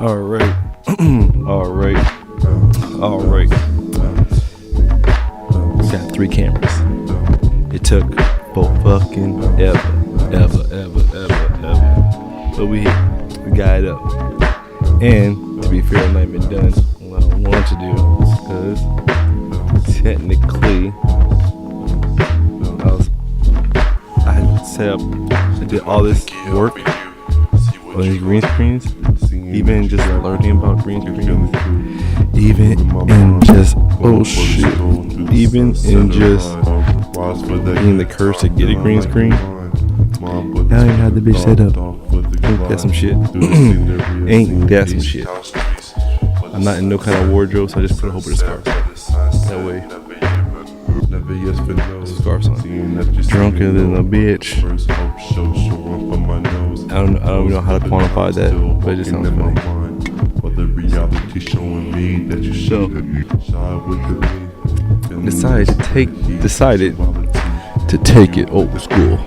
Alright. Alright. We got 3 cameras. It took for fucking ever. But we got it up. And to be fair, it might have been done what I wanted to do. Because technically, I had set up, I did all this work on these green screens, even just learning about green screens, even in just being the curse to get a green screen. Now you have the bitch set up. Ain't that some shit? Ain't that some shit? I'm not in no kind of wardrobe, so I just put a whole bunch of scarves. That way, there's a scarf on. Drunker than a bitch. I don't even know how to quantify that, but it just sounds funny. So, decided to take it old school.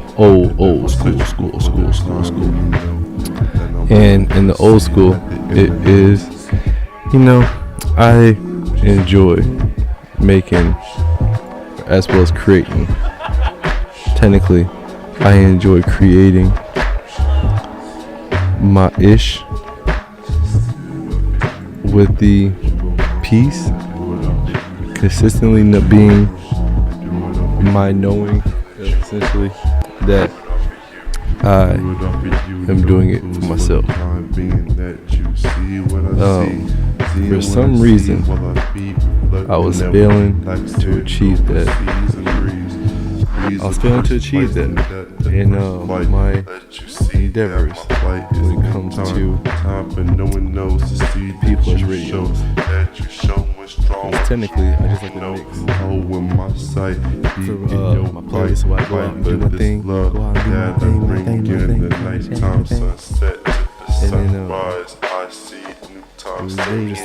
And in the old school, it is, I enjoy making as well as creating. Technically, I enjoy creating my ish with the piece consistently not being my knowing essentially that I am doing it for myself. For some reason, I was failing to achieve that. In my endeavors when it comes to Pplus radio. Because technically, I just like to mix for my playlist, so I go out and do my thing, and then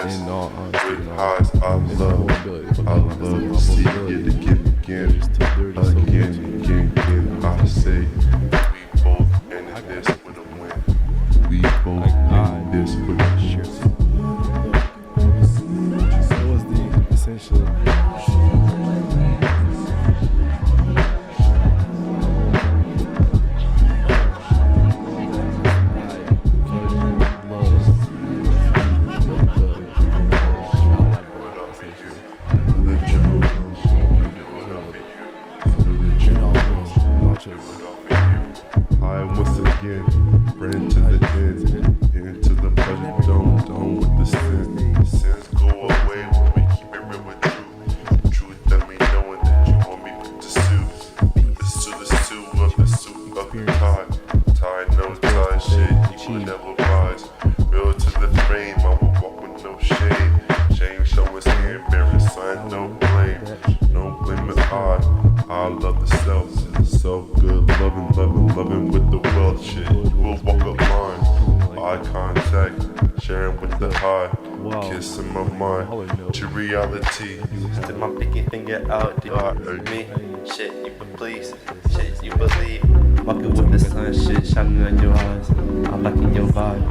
in all honesty, I love to see it again. I say we both ended this with a win. We both ended this with a share. That was the essential. I once again ran to the end, into the budget dome with the sin. Sins go away when we keep it real with truth. Truth that me knowing that you want me to pursue. The suit of the tie. Tie no tie shit, you never rise. Real to the frame, I will walk with no shame. Shame showing skin, bearing sign, no blame. No blame at I love the self good, loving with the wealth shit. We'll walk a line, eye contact, sharing with the high, kiss in my mind, to reality. Stick my pinky finger out, do you me? Shit, you please, shit, you believe. Walking with the sun, shit, shining on your eyes. I'm liking your vibe.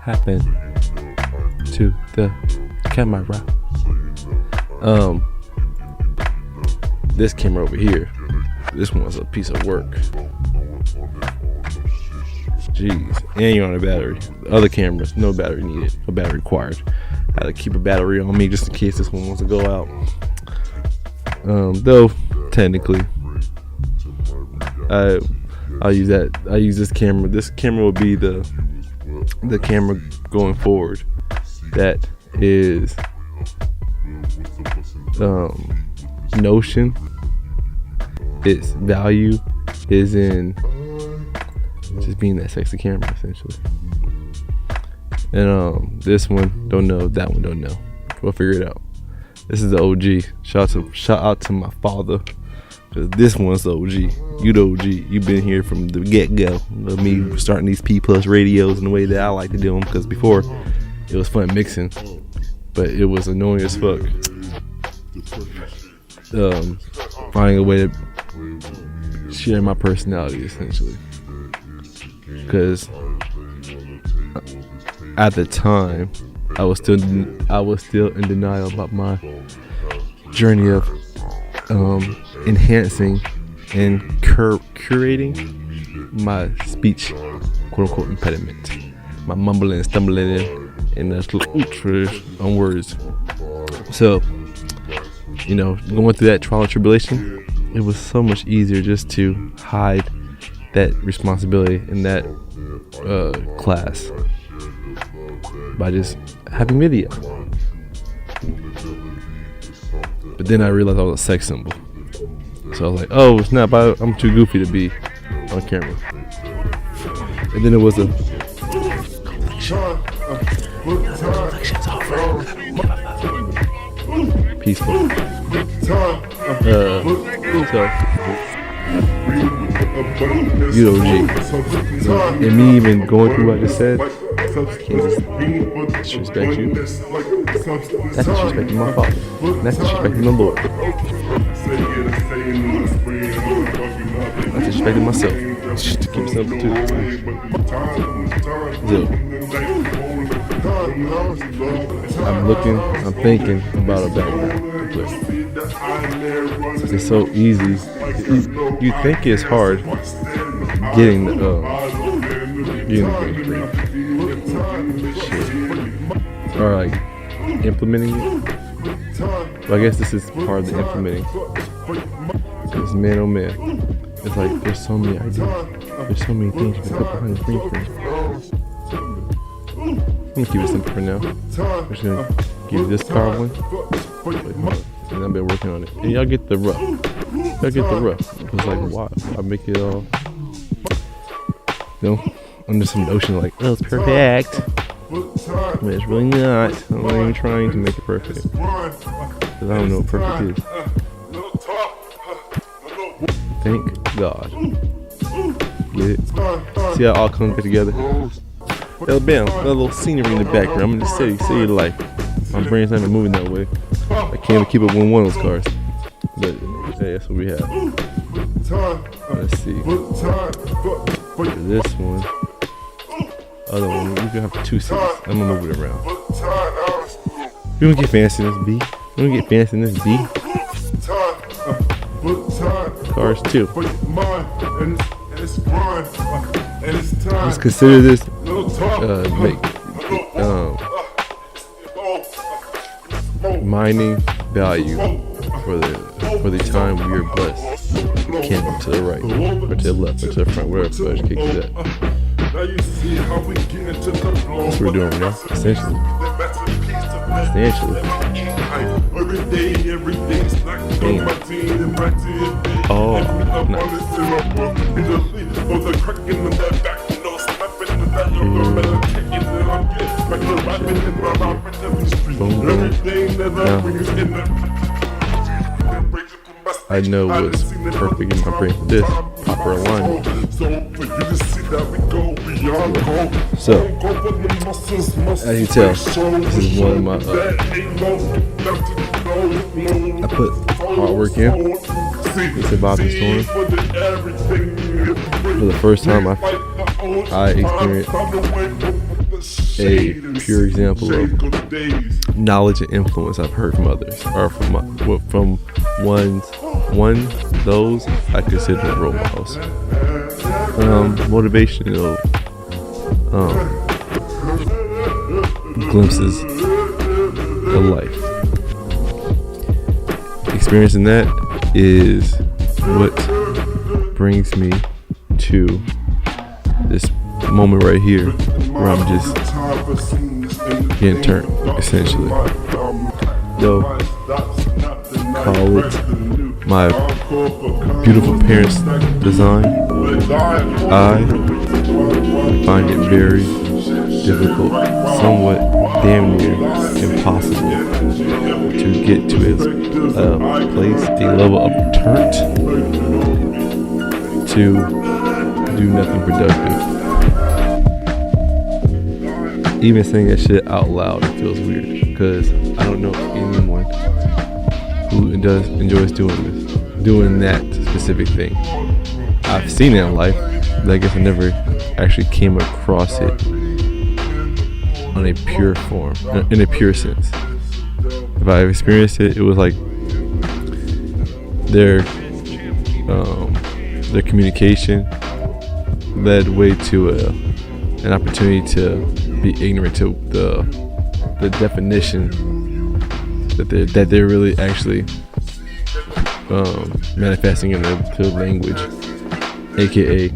happened to the camera? This camera over here, this one's a piece of work. Jeez, and you're on a battery. The other cameras, no battery needed, no battery required. I had to keep a battery on me just in case this one wants to go out. Though technically, I'll use that. I use this camera. This camera will be the camera going forward. That is Notion. Its value is in just being that sexy camera, essentially. And this one don't know, that one don't know. We'll figure it out. This is the OG. Shout out to my father, cause this one's the OG. You the OG. You've been here from the get go of me starting these Pplus radios in the way that I like to do them. Cause before it was fun mixing, but it was annoying as fuck. Finding a way to share my personality, essentially. Because at the time, I was still in denial about my journey of enhancing and curating my speech, quote unquote, impediment, my mumbling and stumbling and on words. So, going through that trial and tribulation, it was so much easier just to hide that responsibility in that class by just having video. But then I realized I was a sex symbol, so I was like, "Oh snap! I'm too goofy to be on camera." And then it was a peaceful. And me even going through what I just said, can't disrespect you. That's disrespecting my father. That's disrespecting my Lord. That's disrespecting myself. Just to keep myself too. I'm thinking about a background. It's so easy. You think it's hard getting the green screen. Shit. Or like implementing it. Well, I guess this is part of the implementing. Because man, oh man, it's like there's so many ideas. There's so many things you can put behind the green screen. I'm gonna keep it simple for now. I'm just gonna give you this car one. And I've been working on it. And y'all get the rough. It's like, why? I make it all, under some notion like, oh, it's perfect. But it's really not. I'm not even trying to make it perfect. Because I don't know what perfect is. Thank God. Get it? See how it all comes together? Alabama, a little scenery in the background. I'm in the city life. My brain's not even moving that way. I can't even keep up with one of those cars. But hey, that's what we have. Let's see. This one. Other one. We can have two seats. I'm gonna move it around. We're gonna get fancy in this B. Cars too. Let's consider this mining value for the time we are blessed. Camera to the right, or to the left, or to the front, wherever flash kick is at. That's what we're doing, y'all. Essentially. Damn. Oh, nice. Boom, boom. Now, I know what's perfect in my brain for this proper alignment. So, as you tell, this is one of my. I put hard work in. It's about the storm. For the first time, I experienced a pure example of knowledge and influence I've heard from others, or from those I consider role models. Motivational glimpses of life. Experiencing that is what brings me to this moment right here where I'm just getting turned, essentially. Though, call it my beautiful parents' design, I find it very difficult, somewhat damn near impossible to get to a place, a level of turnt to do nothing productive. Even saying that shit out loud feels weird because I don't know anyone who enjoys doing that specific thing. I've seen it in life, but I guess I never actually came across it on a pure form, in a pure sense. If I experienced it, it was like their communication led way to an opportunity to be ignorant to the definition that they're really actually manifesting into language, aka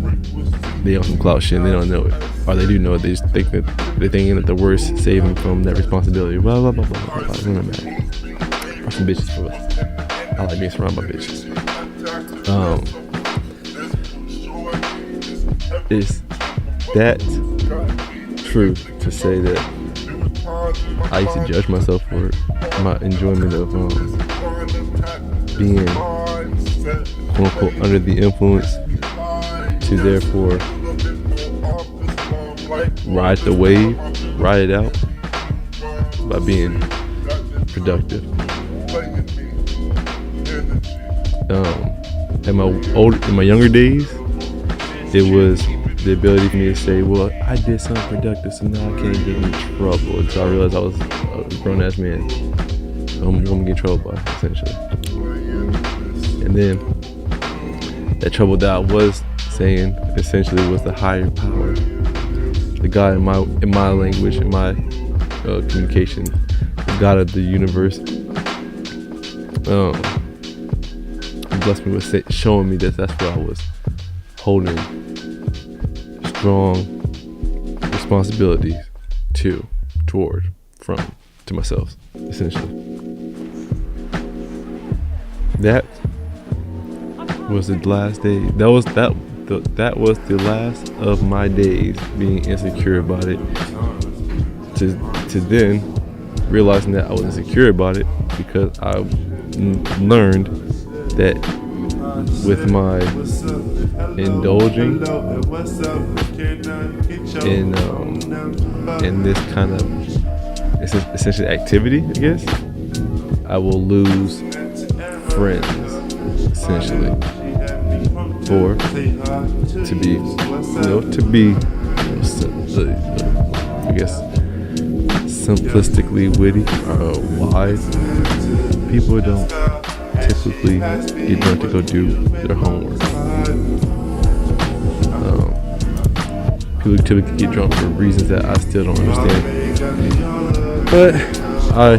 they on some clout shit and they don't know it, or they do know it. They just think that they're thinking that the words save them from that responsibility. Blah blah blah blah blah. It doesn't matter. Or some bitches for us. I like being surrounded by bitches. Is that true to say that I used to judge myself for my enjoyment of being quote unquote under the influence to therefore ride the wave, ride it out by being productive. In my younger days, it was the ability for me to say, well, I did something productive, so now I can't get in trouble. Until I realized I was a grown-ass man. I'm going to get in trouble by, essentially. And then that trouble that I was saying, essentially, was the higher power. The God in my language, in my communication, the God of the universe, blessed me with showing me that that's what I was holding strong responsibilities to myself, essentially. That was the last day. That was the last of my days being insecure about it. To then realizing that I was insecure about it because I learned that with my indulging in this kind of essentially activity, I guess, I will lose friends, essentially, or to be I guess simplistically witty or wise. People don't typically get drunk to go do their homework. People typically get drunk for reasons that I still don't understand. But I,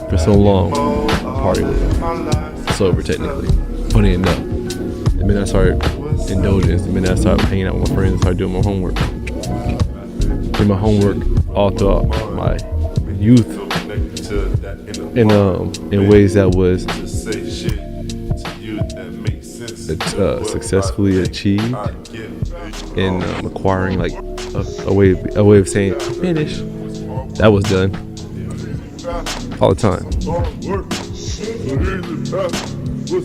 for so long, partied with sober technically. Funny enough, the minute I started indulgence, the minute I started hanging out with my friends, I started doing my homework. Did my homework all throughout my youth in ways that was successfully achieved in acquiring like a way of saying finish. That was done all the time.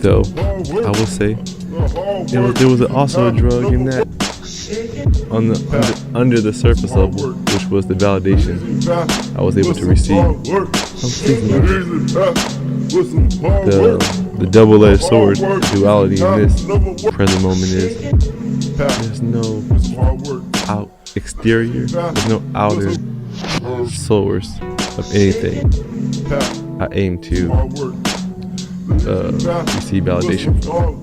Though I will say there was also a drug in that under the surface level, which was the validation I was able to receive. The double-edged sword duality in this present moment is there's no exterior. There's no outer source of anything. I aim to receive validation from.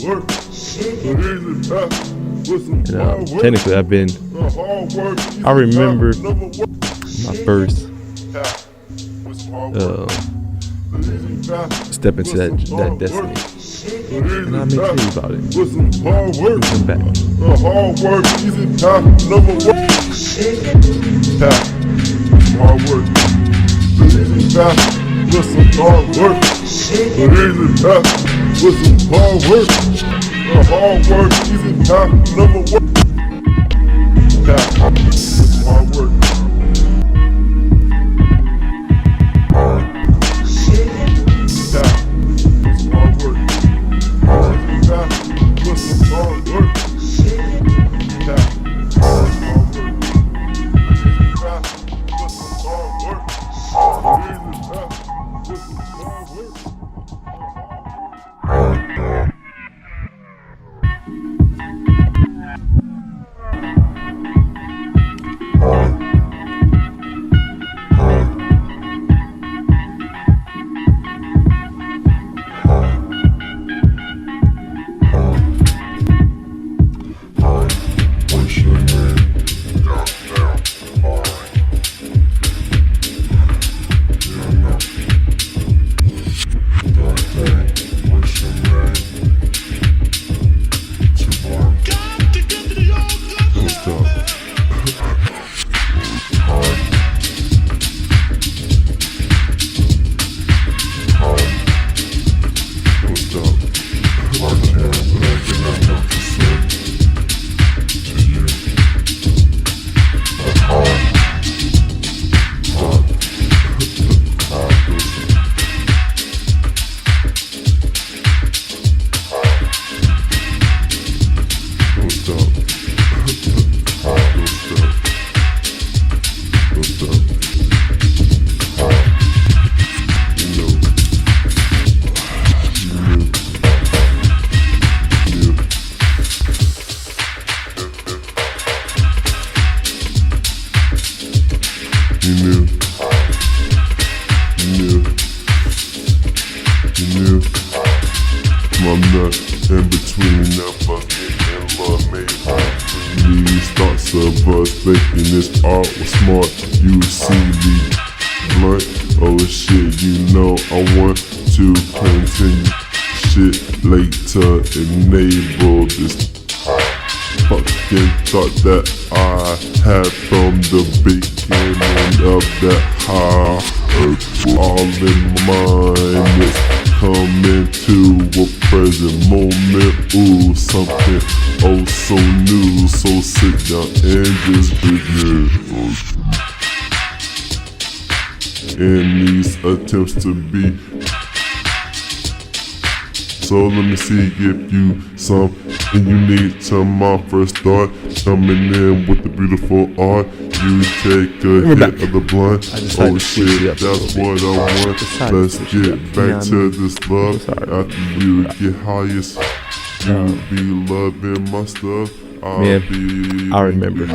And technically, I remember my first step into that destiny. And I may tell you about it. Come back. Hard work, easy path, never work. Path, hard work. Easy path, with some hard work. Easy path, with some hard work. Hard work, easy path, never work. Path, hard work. I'm not in between that bucket and love made me thoughts of us making this art was smart. You see me blunt, oh shit, you know I want to continue shit later, enable this fucking thought that I had from the beginning of that high. All in my mind, it's coming to a present moment. Ooh, something oh so new. So sit down and just begin. In these attempts to be. So let me see if you something unique to my first thought. Coming in with the beautiful art. You take a hit of the blunt. Oh shit, that's what I want. Let's get back to this love. After you get highest, you be loving my stuff. I remember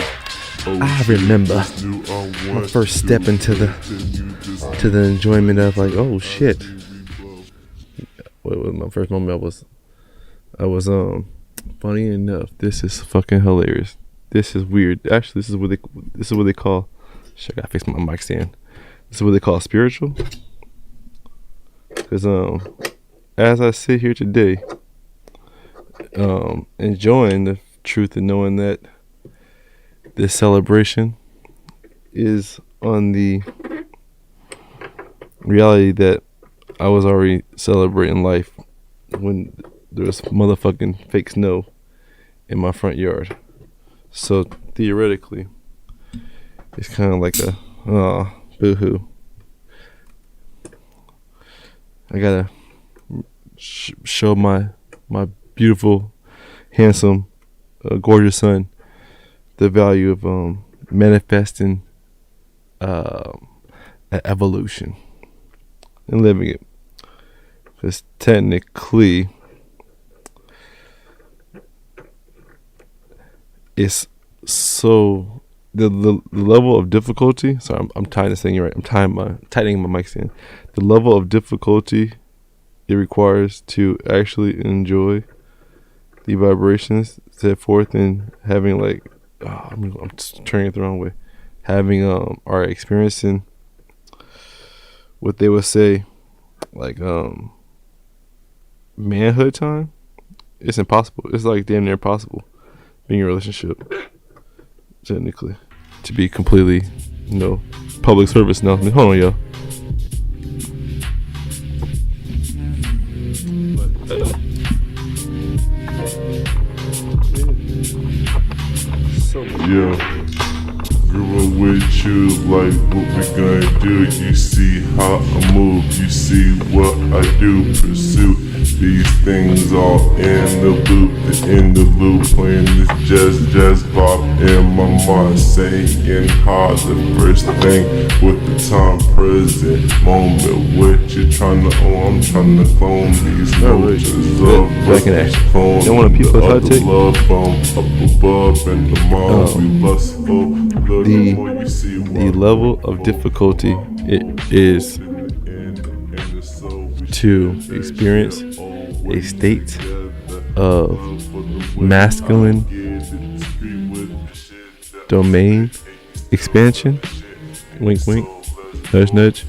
my first step into the enjoyment of like, oh shit. What was my first moment? I was funny enough, this is fucking hilarious. This is weird. Actually, this is what they call. Shit, I gotta fix my mic stand. This is what they call spiritual. Cause as I sit here today, enjoying the truth and knowing that this celebration is on the reality that I was already celebrating life when there was motherfucking fake snow in my front yard. So theoretically, it's kind of like a boo-hoo. I gotta show my beautiful, handsome, gorgeous son the value of manifesting evolution and living it. Because technically, it's so the level of difficulty. Sorry, I'm tying this thing right. I'm tightening my mic stand. The level of difficulty it requires to actually enjoy the vibrations set forth in having like I'm just turning it the wrong way. Having or experiencing what they would say like manhood time. It's impossible. It's like damn near impossible being in a relationship. Technically, to be completely, public service announcement. Hold on, yo. Yeah, growing with you, like what we gonna do. You see how I move, you see what I do. Pursue these things all in the loop, playing this jazz pop in my mind, saying hard the first thing with the time present moment. What you tryna own? I'm tryna clone these notes of back in action. clone. You want a Pplus hot take? Love from up above and the mind we lustful. The level of difficulty it is to experience a state of masculine domain expansion, wink wink, nudge nudge,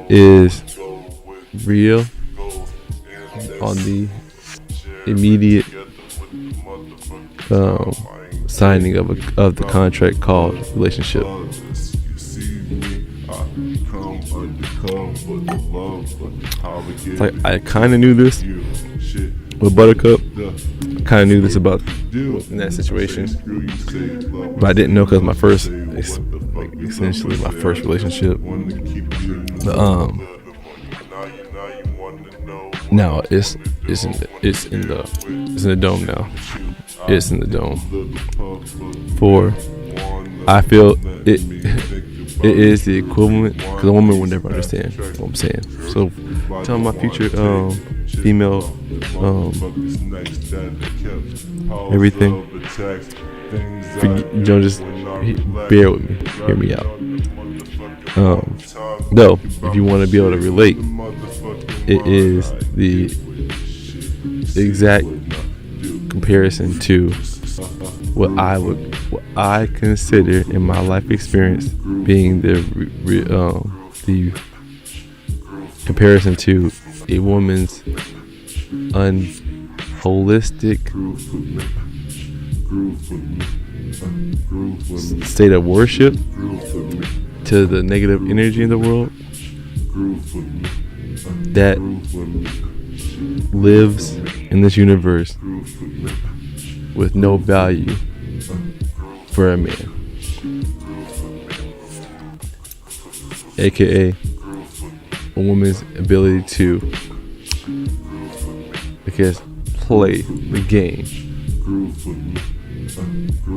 is real on the immediate signing of the contract called relationship. It's like I kind of knew this with Buttercup. I kind of knew this about in that situation, but I didn't know because my first, essentially my first relationship. Now it's in the dome now. It's in the dome. For I feel it is the equivalent, because a woman will never understand what I'm saying. So tell my future female everything. Just bear with me. Hear me out. Though, if you want to be able to relate, it is the exact comparison to what I consider in my life experience being the comparison to a woman's unholistic state of worship to the negative energy in the world that lives in this universe with no value for a man, aka a woman's ability to, play the game.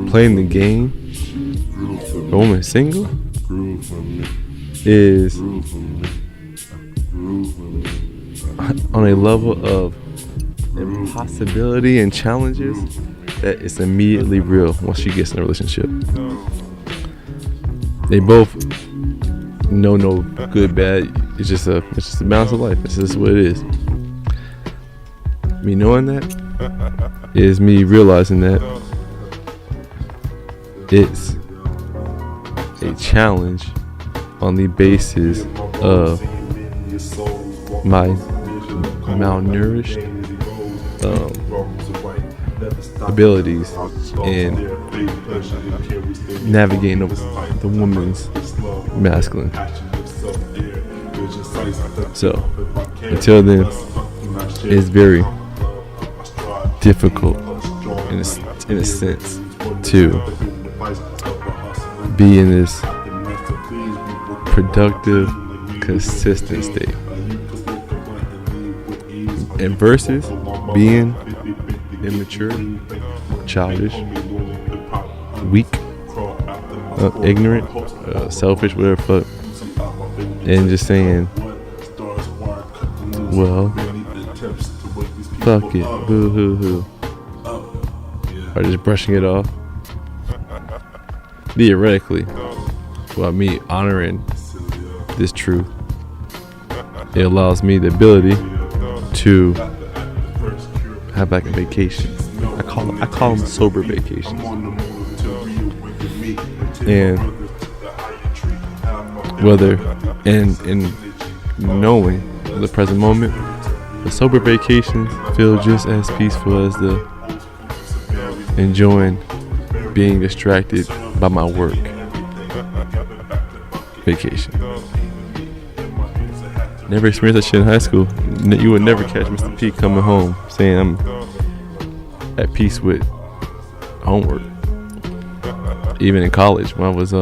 Playing the game, a woman single, is on a level of impossibility and challenges that it's immediately real once she gets in a relationship. They both know no good, bad. It's just a balance of life. It's just what it is. Me knowing that is me realizing that it's a challenge on the basis of my malnourished abilities in navigating the woman's masculine. So until then, it's very difficult in a sense to be in this productive, consistent state, and versus being immature, childish, weak, ignorant, selfish, whatever fuck, and just saying, well, fuck it, boo hoo hoo, or just brushing it off. theoretically, while me honoring this truth, it allows me the ability to have like a vacation. I call them sober vacations. And whether in knowing the present moment, the sober vacations feel just as peaceful as the enjoying being distracted by my work vacation. Never experienced that shit in high school. You would never catch Mr. P coming home saying I'm at peace with homework. Even in college, when I was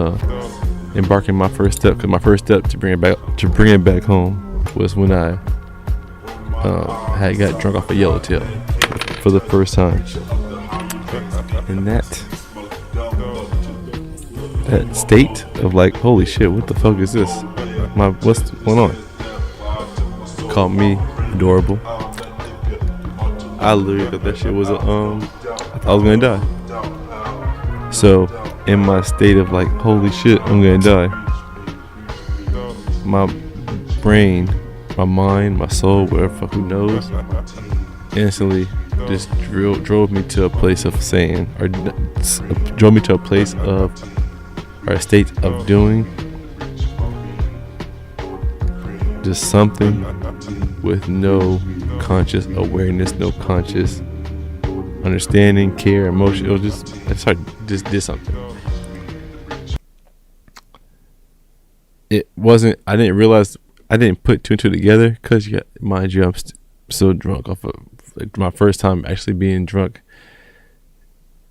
embarking my first step, because my first step to bring it back home was when I had got drunk off a yellowtail for the first time. And that state of like, holy shit, what the fuck is this? What's going on? Called me adorable. I literally thought that shit was I thought I was gonna die. So in my state of like, holy shit, I'm gonna die, my brain, my mind, my soul, whatever fuck, who knows, instantly just drove me to a place of saying, or drove me to a place of, or a state of doing just something with no conscious awareness, no conscious understanding, care, emotion. It was just did something. It wasn't, I didn't realize, I didn't put two and two together, because mind you, I'm still drunk off of like, my first time actually being drunk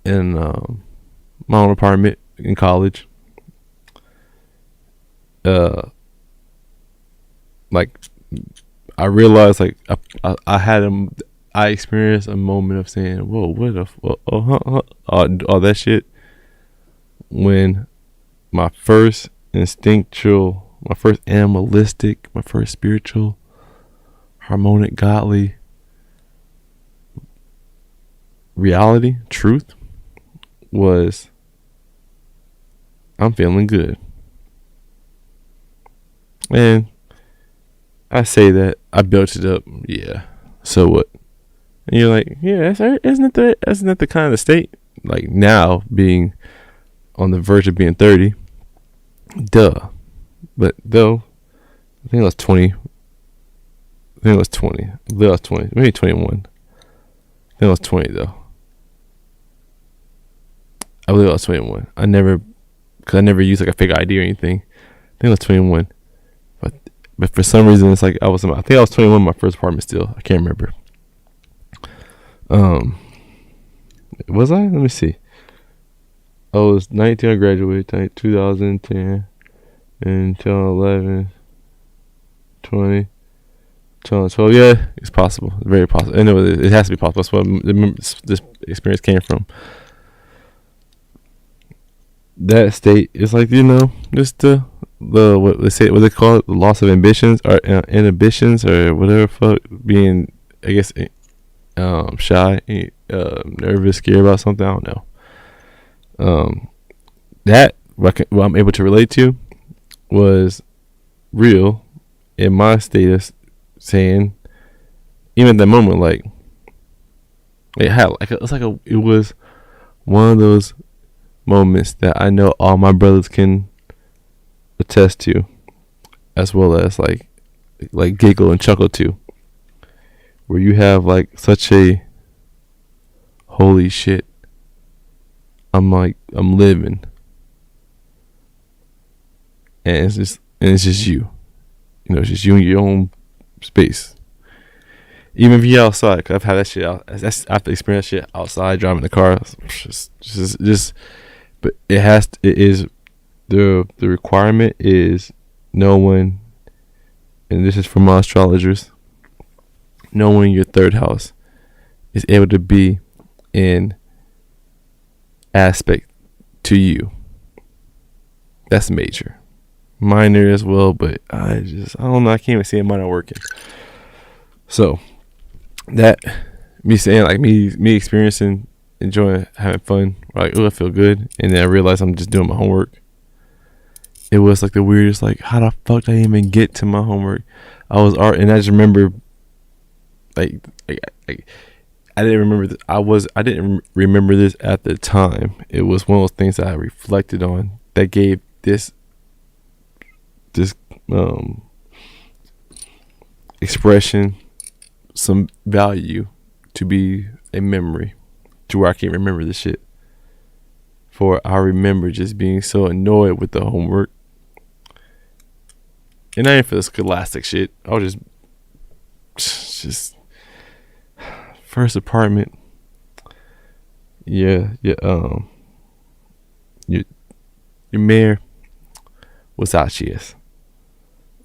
in my own apartment in college. Like I realized, like I experienced a moment of saying, "Whoa, what the all that shit," when my first instinctual, my first animalistic, my first spiritual, harmonic, godly reality, truth was, I'm feeling good. And I say that I built it up, yeah. So what? And you're like, yeah, isn't that the kind of state? Like now, being on the verge of being 30, duh. But though, I think I was 20. I believe I was 20. Maybe 21. I think I was 20 though. I believe I was 21. Because I never used like a fake ID or anything. I think I was 21. But for some reason, it's like I think I was 21 in my first apartment still. I can't remember. Was I? Let me see. I was 19. I graduated 2010, and 2011, 20, 2012. Yeah, it's possible. It's very possible. I know it has to be possible. That's what this experience came from. That state is like, just the what they call it, the loss of ambitions or inhibitions or whatever fuck, being, I guess, shy, nervous, scared about something. I don't know. That what I'm able to relate to was real in my status, saying, even at that moment, like it was one of those moments that I know all my brothers can attest to, as well as like giggle and chuckle to, where you have like such a holy shit, I'm living, and it's just you, it's just you in your own space. Even if you're outside, 'cause I've had that shit out. I've experienced shit outside, driving the car, just. But the requirement is no one, and this is from my astrologers, no one in your third house is able to be in aspect to you. That's major. Minor as well, but I don't know, I can't even see mine not working. So that me saying, like me experiencing enjoying having fun. Like, oh, I feel good, and then I realized I'm just doing my homework. It was like the weirdest. Like, how the fuck did I even get to my homework? I was art, and I just remember, like I didn't remember. I didn't remember this at the time. It was one of those things that I reflected on that gave this expression some value to be a memory, to where I can't remember this shit. For I remember just being so annoyed with the homework, and I ain't for the scholastic shit. I was just first apartment. Yeah. Your mayor was how she is.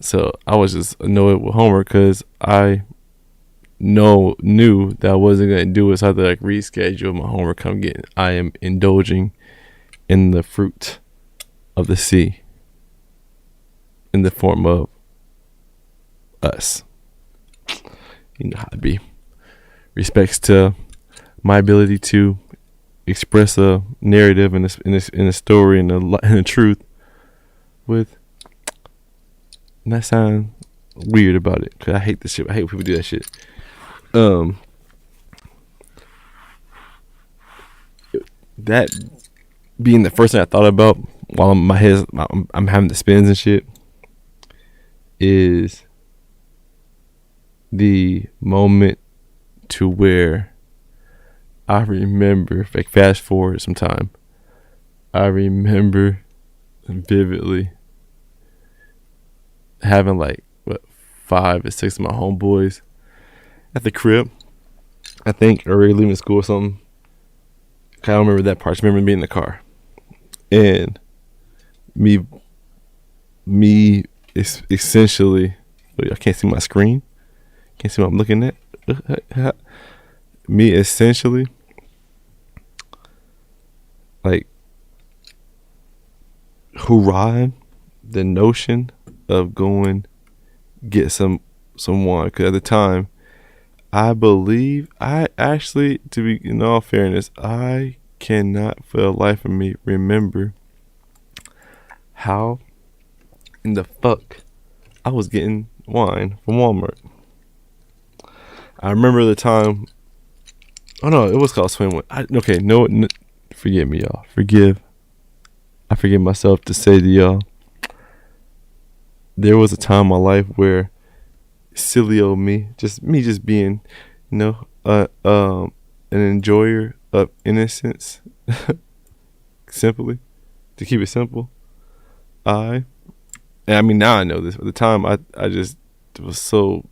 So I was just annoyed with homework because I knew that I wasn't gonna do it. So I had to like reschedule my homework. I am indulging in the fruit of the sea in the form of us. You know how to be. Respects to my ability to express a narrative in a story and the truth with not sound weird about it, because I hate this shit. I hate when people do that shit. That being the first thing I thought about while I'm having the spins and shit is the moment to where I remember, like, fast forward some time, I remember vividly having like 5 or 6 of my homeboys at the crib, I think, or leaving school or something. I don't remember that part. I just remember being in the car and me essentially, I can't see my screen, can't see what I'm looking at. Me essentially like hoorahing the notion of going get some wine, because at the time I believe I actually, to be in all fairness, I cannot for the life of me remember how in the fuck I was getting wine from Walmart. I remember the time. Oh no, it was called Swim. Forgive me, y'all. I forgive myself to say to y'all. There was a time in my life where silly old me just being, an enjoyer of innocence, simply, to keep it simple. Now I know this. At the time, I just was so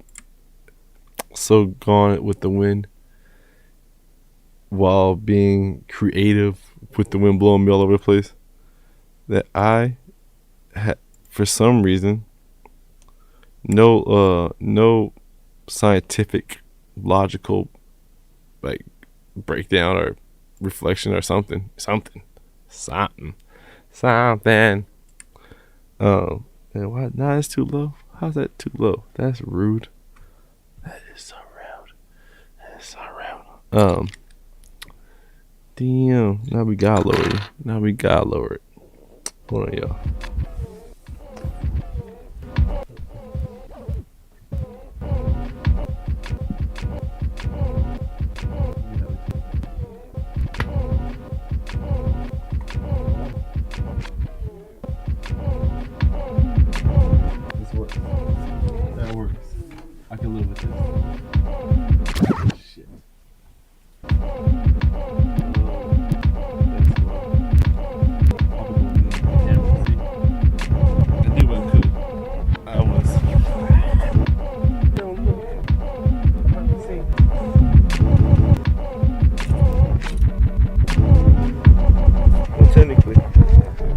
gone with the wind, while being creative with the wind blowing me all over the place, that I had, for some reason, no scientific, logical, like, breakdown or reflection or something. And why? Nah, that's too low. How's that too low? That's rude. That is so rude. Damn. Now we gotta lower it. Hold on, y'all. This works. That works. I can live with this. Shit.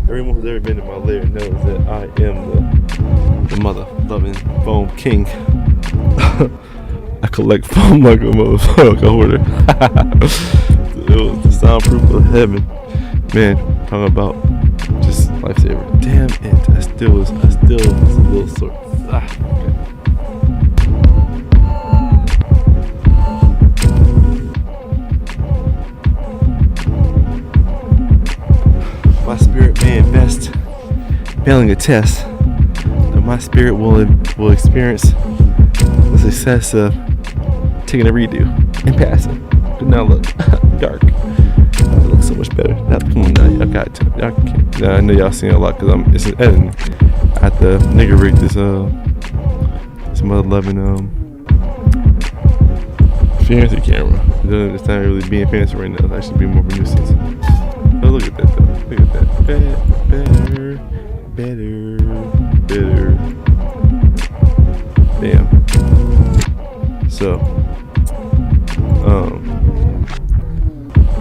Everyone who's ever been in my lair knows that I am the mother loving foam king. I collect foam like a motherfucker hoarder. It was the soundproof of heaven. Man, talking about just lifesaver. Damn it. I still was a little sore. Okay. my spirit may invest, failing a test, that my spirit will experience the success of taking a redo and passing. But now look, dark. It looks so much better. Now, come on now, y'all got to. Y'all can't. I know y'all seen it a lot because it's editing. I have to nigga rig this some other loving fancy camera. It's not really being fancy right now. It's actually being more of a nuisance. Oh, look at that though. Look at that. Better. Damn. So,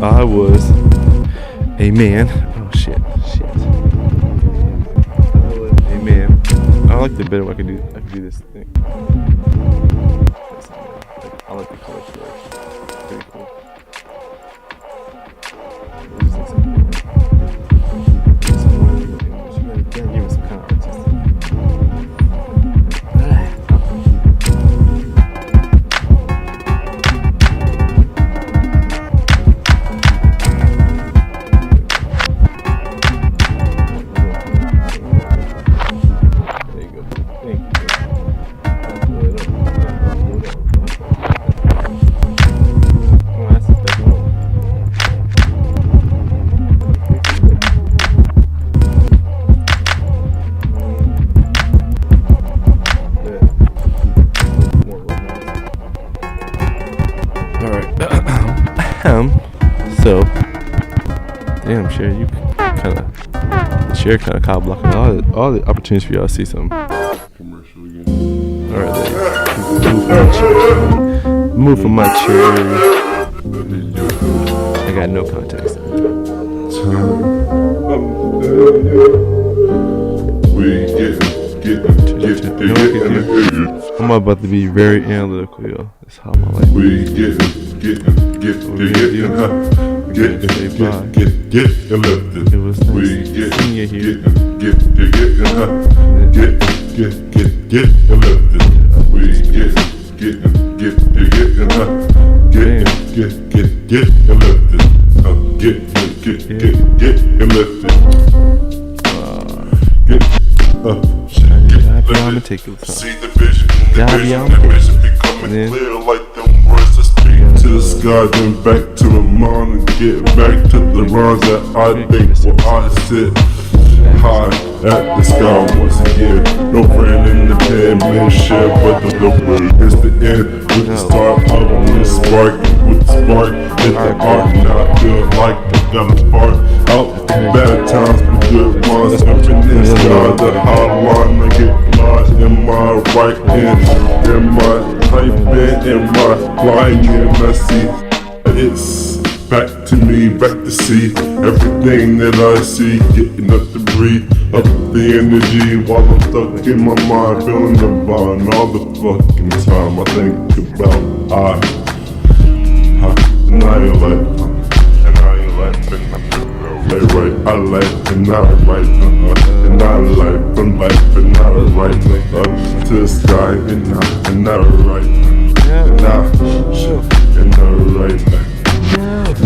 I was a man. Oh shit. I was a man. I like the better way I can do this thing. I like the color correction. Pretty cool. Give me some kind of artistic. So, damn, Sherry, you kind of cob blocking all the opportunities for y'all to see something. Commercial again. All right, move from my chair. I got no context. I'm about to be very analytical, yo. That's how my life. Get lifted. It was nice seeing you here. Get lifted. We get I'm gonna take it. See the vision becoming clear like them words that speak to the sky, then back to the mind and get back to the rhymes that I think will I sit high at the sky once again. No friend in the pen, man, share, but the word is the end. With the start up, with the spark, hit the art, now I feel like I got a spark out. Bad times, but good ones, everything is God, the hotline, I get lost in my right hand, in my tight bed, in my flying in, I see it's back to me, back to see everything that I see, getting up to breathe, up the energy while I'm stuck in my mind, feeling the vibe all the fucking time. I think about annihilate, play right, I like and I right, and I like from life and I right, up to the sky and I right, and I right.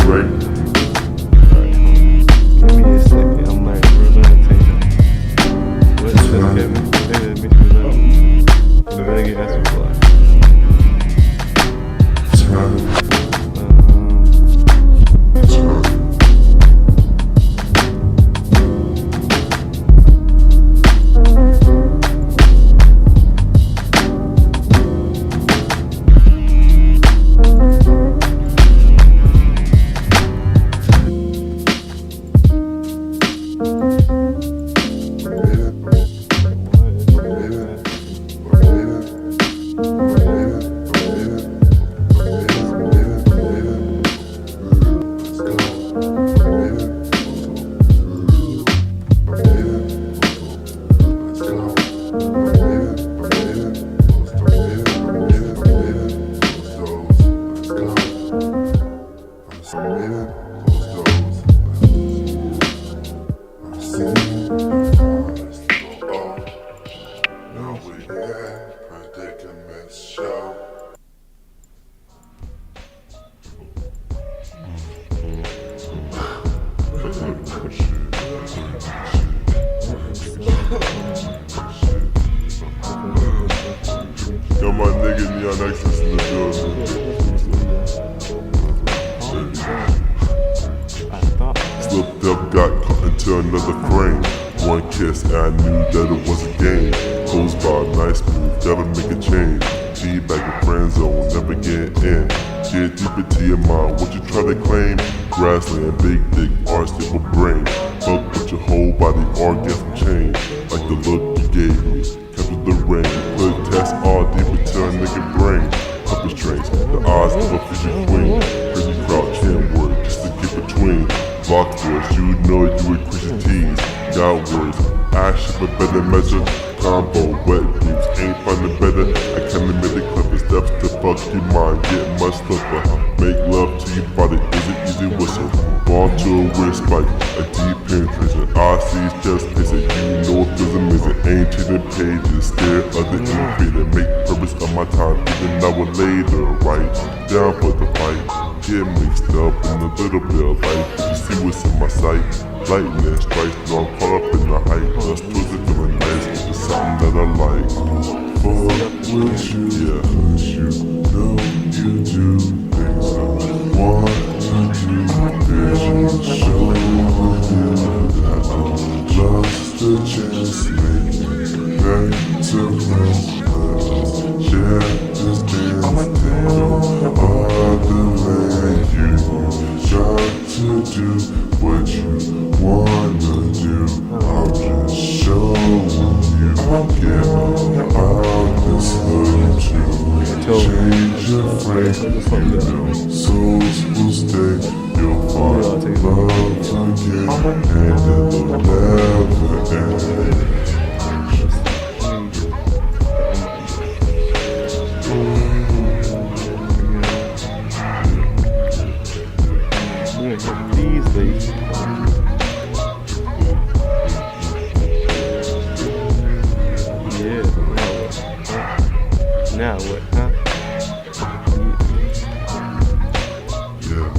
Right. Give me a second. I'm like, we're gonna take it. What's this, Kevin? It makes me laugh. So better get that some blood. Got my nigga Neon Exodus in the building. Slipped up, got caught into another frame. One kiss and I knew that it was a game. Close by, nice move, gotta make a change. G-back in friend zone, never get in. Get deep into your mind, what you try to claim. Grassland, big dick, art stable brain. Fuck with your whole body, orgasm change. Like the look you gave me, capture the rain. Put tests all deep into a nigga brain. Puppet strings, the eyes of a future queen. Crazy crowd, chant word, just to get between. Block words, you know you with Christian tease. Got words, action for better measure. Combo, wet groups, ain't finding better. I kinda made the clever steps to fuck your mind, get much slipper. Make love to your body, is it easy whistle? Ball to a wrist spike, a deep penetration. I see just pacing, you know it feels amazing. Ain't changing pages, stare at the innovator. Make purpose of my time, even an hour later. Right down for the fight. Get mixed up in a little bit of life. You see what's in my sight. Lightning strikes, no I'm caught up in the hype. Just twisted, feeling nice, it's something that I like. Fuck with you, yeah, 'cause you know you do things I want to do. Vision show you that I'm lost the chance, make me back to run. Share this dance, take all the land you got to do. What you wanna do, I'm just showing you. Get out this hood too. Change your frame, you know souls will stay. You'll find love again, and it'll never end. These days. Yeah. Now what, huh? Yeah.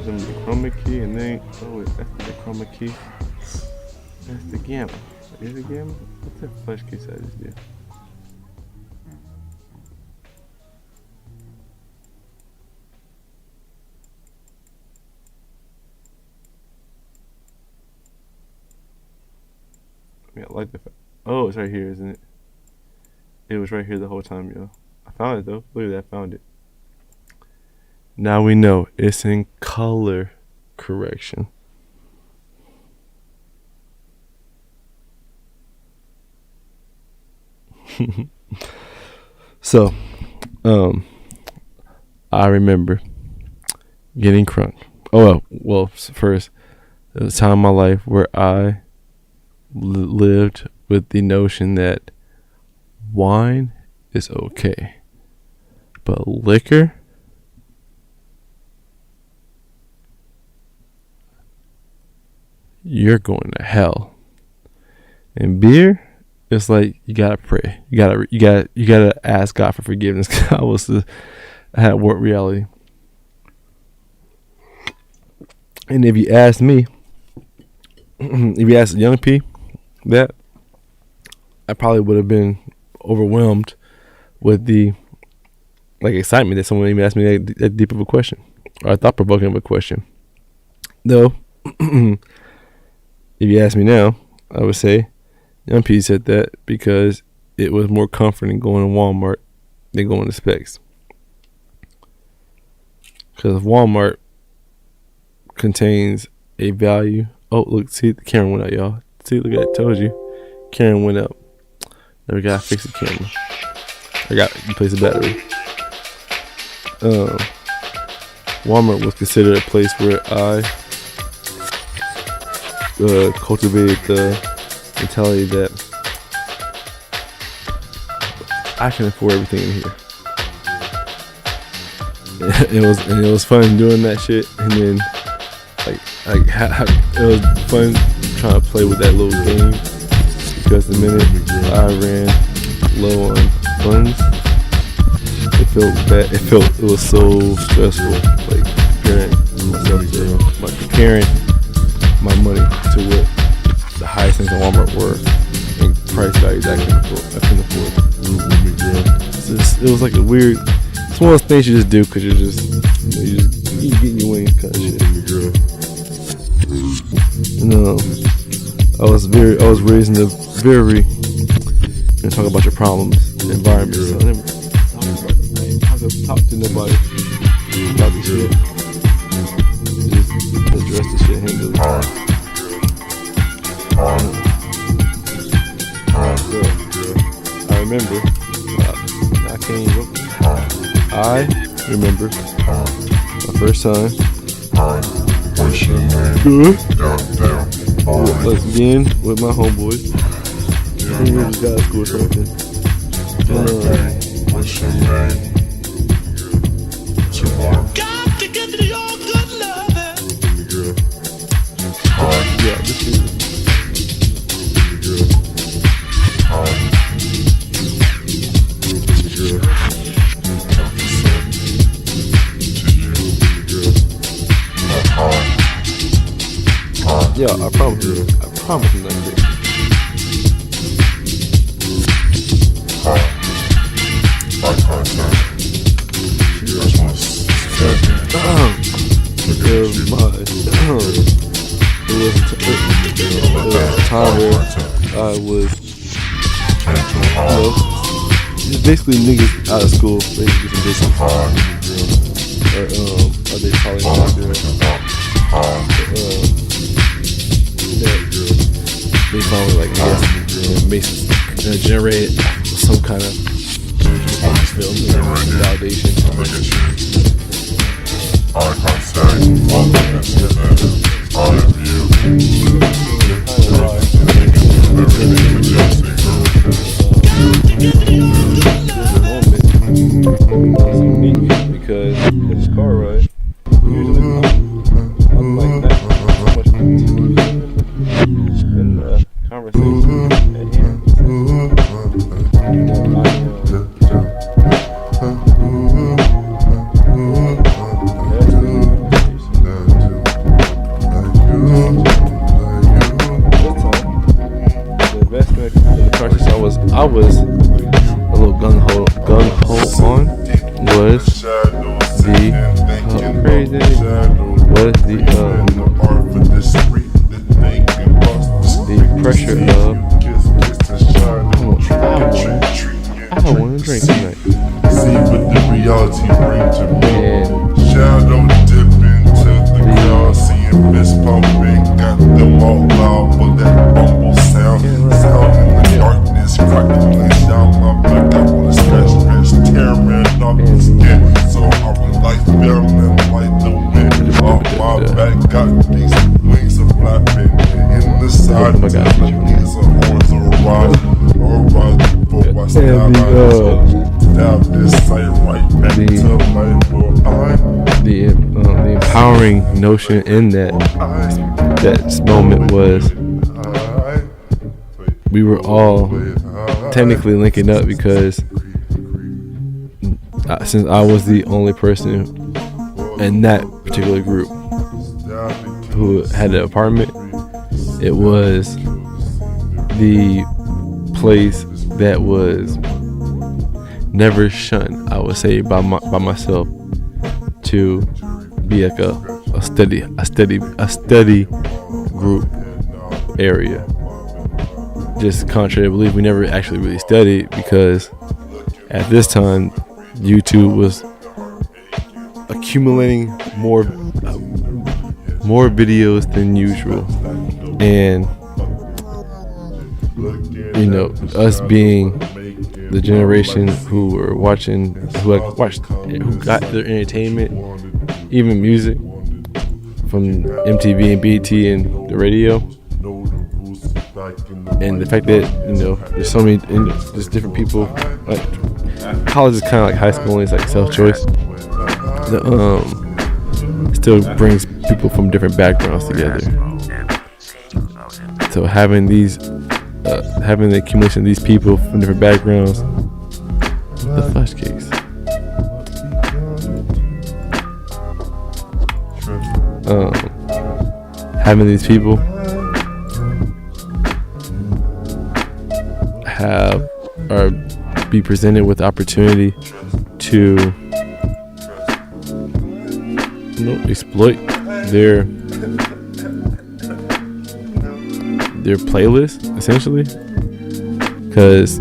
The chroma key and then that's the chroma key. That's the gamma. Is it gamma? What's that flash case I just did? I like the fact. Oh, it's right here, isn't it? It was right here the whole time, yo. I found it though. Look at that, I found it. Now we know it's in color correction. So, I remember getting crunk. Oh well, first, there was a time in my life where I lived with the notion that wine is okay, but liquor, you're going to hell. And beer, it's like you gotta pray, you gotta ask God for forgiveness. I had warped reality. And if you ask me, if you ask young P that, I probably would have been overwhelmed with the excitement that someone even asked me that deep of a question, or a thought-provoking of a question. Though, if you ask me now, I would say young P said that because it was more comforting going to Walmart than going to Specs. Because Walmart contains a value. Oh, look, see, the camera went out, y'all. See, look at it, told you. Camera went out. Now we gotta fix the camera. I got to replace the battery. Walmart was considered a place where I cultivated the mentality that I can afford everything in here. It was fun doing that shit, and then it was fun trying to play with that little game, because the minute I ran low on funds, it felt bad. It was so stressful, like comparing my money to what the highest things in Walmart were and price values I couldn't afford. It was like a weird. It's one of those things you just do because you getting your wings kind of shit. No, I was raised in a very, talk about your problems, environment. So I never talk to nobody about this shit. Just address the shit, handle it. I remember. I remember my first time. Good. Like again with my homeboys. We just got to school or something. Got to get to your good loving. Yeah, this is. Yeah, I promise you nothing. It was a time where I was, just basically niggas out of school, they do some business. Or they probably not doing they probably like generate some kind of film validation. Because in this car ride, usually I'm like that much in the conversation at hand. I was a little gung ho on was the crazy was the pressure of I don't want to drink tonight. See what the reality bring to me. And Shadow dipping to the crowd, seeing fist pumping, got them all loud, but that bumble sound in the darkness, crackling down my back. I wanna scratch, tearing off the skin, so I like feeling like the wind off my back. Got these wings are flapping in the side. These are horns or rise before I stab this sight right back to life. the empowering notion in that moment was we were all technically linking up because since I was the only person in that particular group who had an apartment, it was the place that was never shunned, I would say, by myself to be like a study group area. Just contrary to belief, we never actually really studied because at this time YouTube was accumulating more videos than usual, and us being the generation who were watching, who got their entertainment, even music, from MTV and BET and the radio, and the fact that there's so many, there's different people. Like college is kind of like high school, and it's like self-choice. Still brings people from different backgrounds together. So having the accumulation of these people from different backgrounds, the flash cakes. Having these people have or be presented with the opportunity to exploit their playlist, essentially, because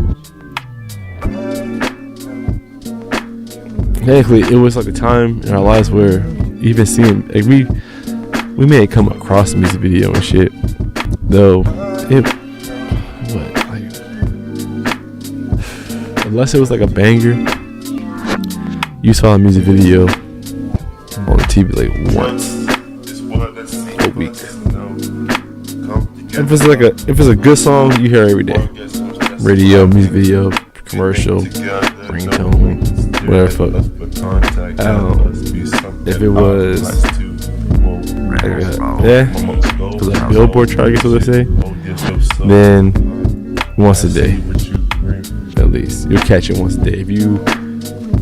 technically it was like a time in our lives where even seeing like we may have come across the music video and shit, though it like unless it was like a banger, you saw a music video on the TV like once a week. If it's a good song, you hear it every day. Radio, music video, commercial, ringtone, whatever. If it was like Billboard chart, I guess what they say, then once a day, at least you'll catch it once a day. If you,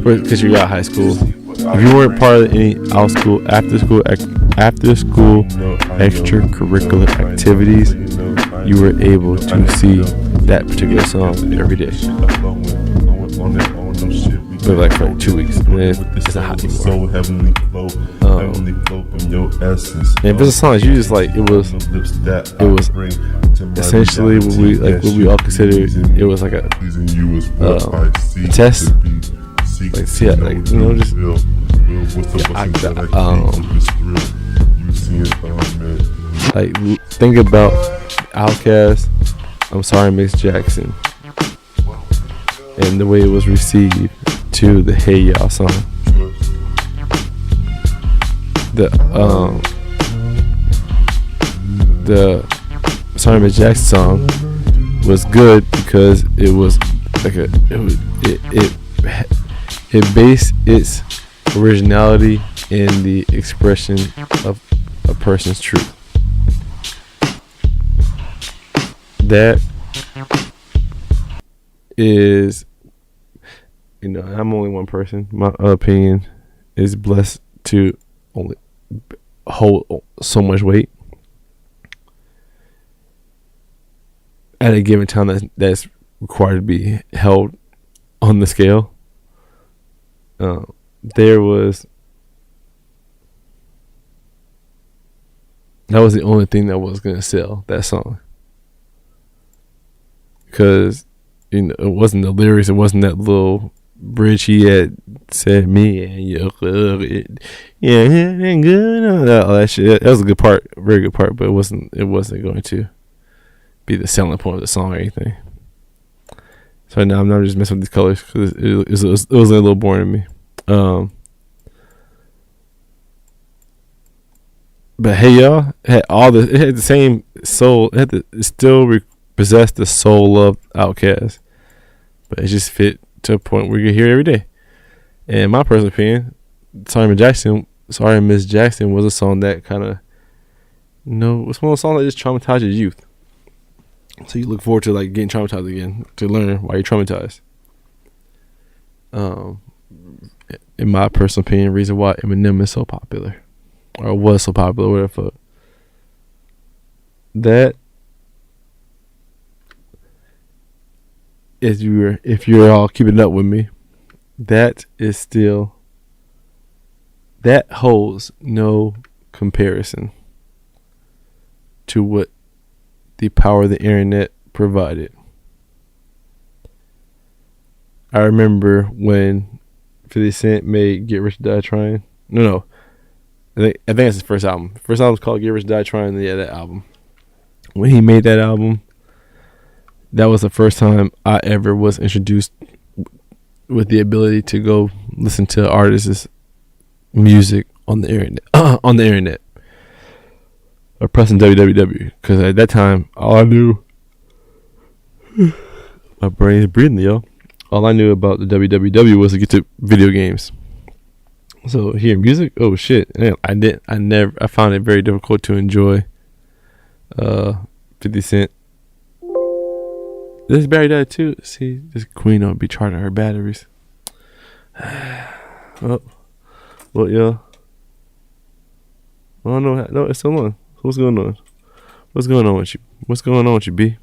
because you're out of high school, if you weren't part of any after school extracurricular activities, you were able to see that particular song every day. But like for 2 weeks, and then it's not hot anymore. And if it's a song that you just like, it was essentially what we all considered. It was like a test. Like, see, like, you know, just like think about Outkast, I'm Sorry Miss Jackson, and the way it was received to the Hey Y'all song. The Sorry Miss Jackson song was good because it was like it based its originality in the expression of a person's truth. That is, you know, I'm only one person. My opinion is blessed to only hold so much weight at a given time that's required to be held on the scale. That was the only thing that was gonna sell that song, because you know it wasn't the lyrics, it wasn't that little bridge he had said me and you love it, yeah, good, all that shit. That was a good part, a very good part, but it wasn't going to be the selling point of the song or anything. So now I'm not just messing with these colors because it was a little boring to me. But Hey Y'all had it had the same soul. It still possessed the soul of Outkast, but it just fit to a point where you could hear it every day. And in my personal opinion, Sorry Miss Jackson was a song that kind of, you know, was one of those songs that just traumatized your youth. So you look forward to like getting traumatized again to learn why you're traumatized. In my personal opinion, reason why Eminem is so popular, or was so popular, whatever. That if you're all keeping up with me, that holds no comparison to what the power of the internet provided. I remember when 50 Cent made Get Rich or Die Trying. No. I think it's his first album. First album was called Get Rich or Die Trying. Yeah, that album. When he made that album, that was the first time I ever was introduced with the ability to go listen to artists' music on the internet. Or pressing www, because at that time all I knew, my brain is breathing, yo. All I knew about the www was to get to video games. So hearing music, oh shit, I found it very difficult to enjoy 50 Cent. This battery died too. See, this queen don't be charging her batteries. Well, yo. Oh no, it's still on. What's going on? What's going on with you? What's going on with you, B?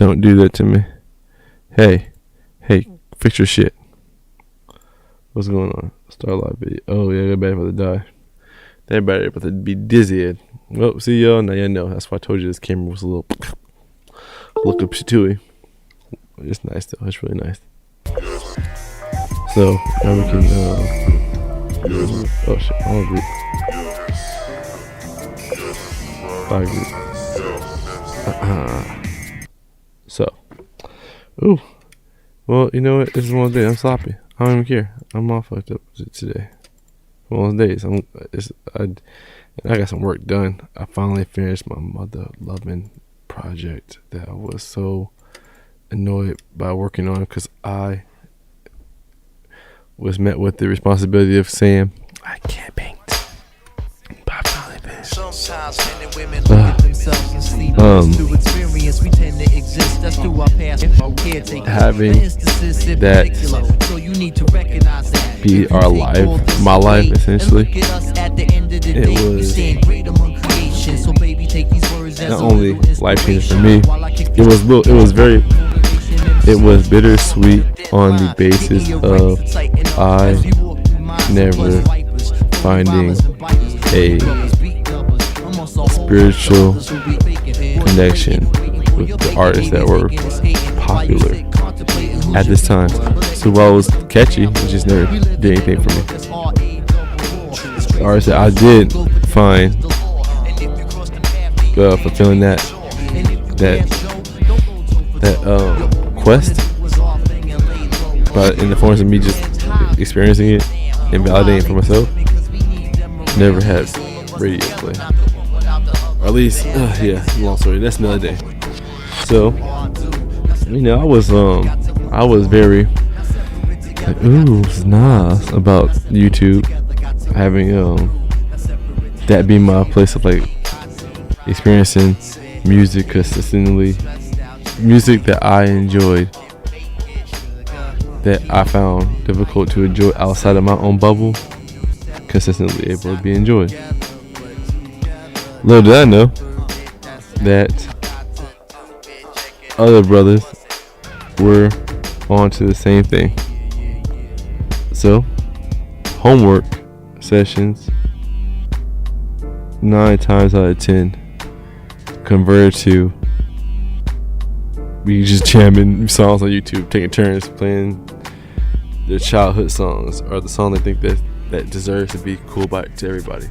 Don't do that to me. Hey, fix your shit. What's going on? Starlight video. Oh yeah, that battery about to die. That battery about to be dizzy. Well, see y'all. Now y'all know. That's why I told you this camera was a little look up shitooey. It's nice though. It's really nice. So now we can. Oh shit! All group. Five group. So. Ooh. Well, you know what? This is one of the days. I'm sloppy. I don't even care. I'm all fucked up today. One of those days. I got some work done. I finally finished my mother loving project that I was so annoyed by working on because I was met with the responsibility of saying I can't paint. But I finally finished. Sometimes men and women look at themselves and see through experience. We tend to exist. That's through our past. Having that be our life, my life essentially. It was not only life changing for me. It was bittersweet on the basis of I never finding a spiritual connection with the artists that were popular at this time. So while it was catchy, it just never did anything for me. The artists that I did find fulfilling that quest, but in the forms of me just experiencing it and validating for myself, never had radio play. Or at least, long story. That's another day. So, I was very nice about YouTube having that be my place of like experiencing music consistently, music that I enjoyed, that I found difficult to enjoy outside of my own bubble, consistently able to be enjoyed. Little did I know that other brothers were on to the same thing. So, homework sessions 9 times out of 10 converted to we just jamming songs on YouTube, taking turns playing their childhood songs or the song they think that deserves to be cool to everybody.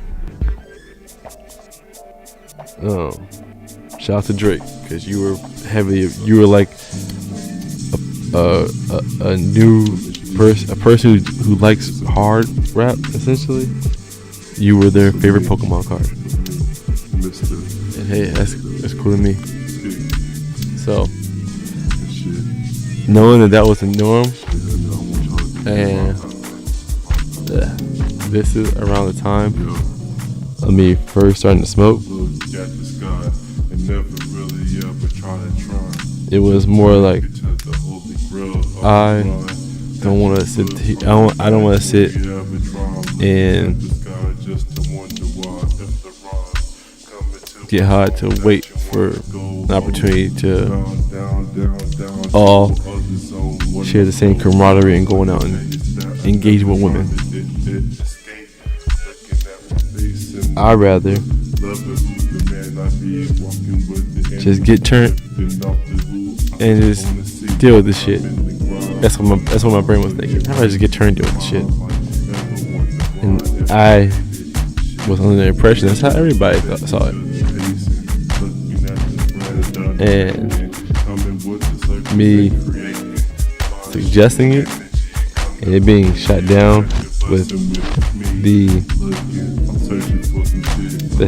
Shout out to Drake, because you were like a new person, a person who likes hard rap. Essentially, you were their favorite Pokemon card. And hey, that's cool to me. So, knowing that was the norm, and this is around the time of me first starting to smoke, it was more like I don't want to sit. I don't want to sit and get high to wait for an opportunity to all share the same camaraderie and going out and engage with women. I'd rather just get turned and just deal with this shit. That's what my brain was thinking. I'd rather just get turned and deal with this shit. And I was under the impression that's how everybody saw it. And me suggesting it and it being shot down with the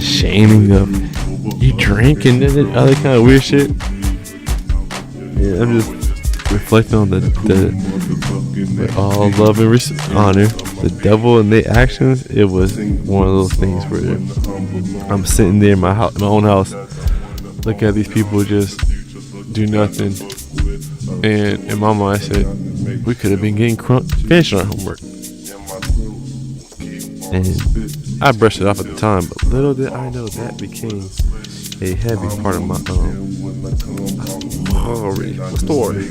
shaming of you drink and then other kind of weird shit. Yeah, I'm just reflecting on with all love and honor, the devil and their actions. It was one of those things where I'm sitting there in my own house, looking at these people just do nothing, and in my mind I said, we could have been getting finishing our homework. And I brushed it off at the time, but little did I know that became a heavy part of my already. What's the story?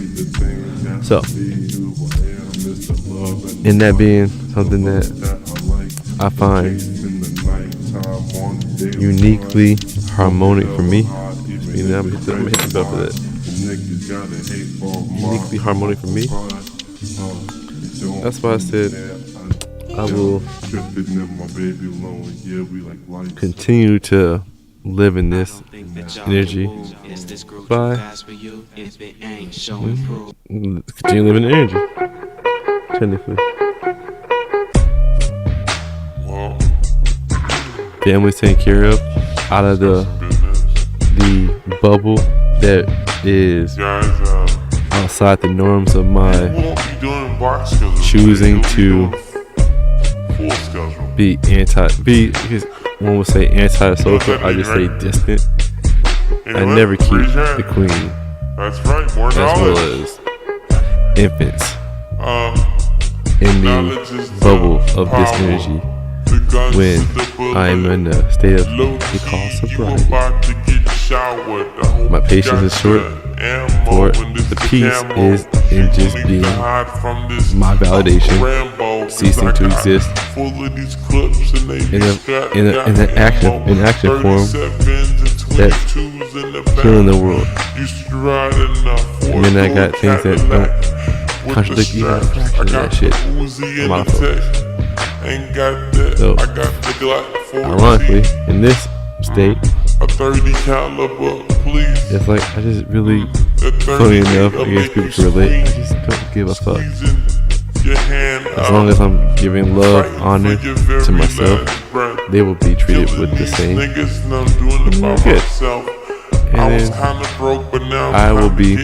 So, in that being something that I find uniquely harmonic for me, you know, I'm gonna hit the bell for that. Uniquely harmonic for me. That's why I said I will continue to live in this energy by continue living in energy. Technically, family's taken care of, out of the bubble that is outside the norms of my choosing to be because one would say anti-social, I just say distant. I never keep the queen as well as infants in the bubble of this energy when I am in a state of we call sobriety. My patience is short, for the peace is in just being my validation ceasing to exist in an action form that's healing the world. And then I got things that don't contradict even a fraction of that shit. I'm out of focus. So, ironically, in this state, it's like I just really, funny enough, I guess people can relate, I just don't give a fuck. As long as I'm giving love, honor to myself, they will be treated with the same. And good. And then I will be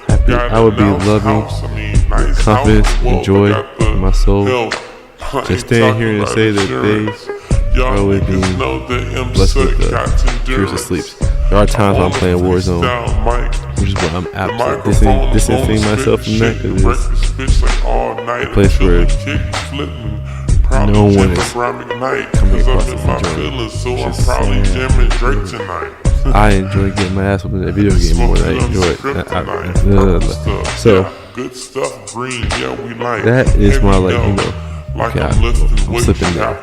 happy. I will be loving, with confidence and joy in my soul. To stand here and say that they are always being blessed with the cures of sleep. There are times when I'm playing Warzone, which is where I'm absolutely distancing myself from that, because it's a place where no one is coming across as enjoying. I enjoy getting my ass whooped in that video game more than I enjoy it. So that is my, like, you know, okay, I'm slipping down.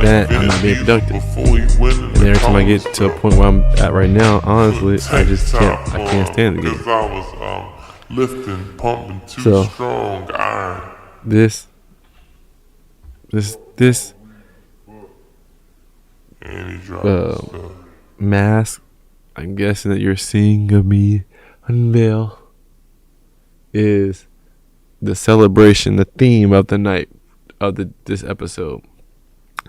That I'm not being productive. And every time I get to a point where I'm at right now, honestly, I just can't. I can't stand the game. So this mask, I'm guessing that you're seeing of me unveil, is the celebration, the theme of the night of this episode,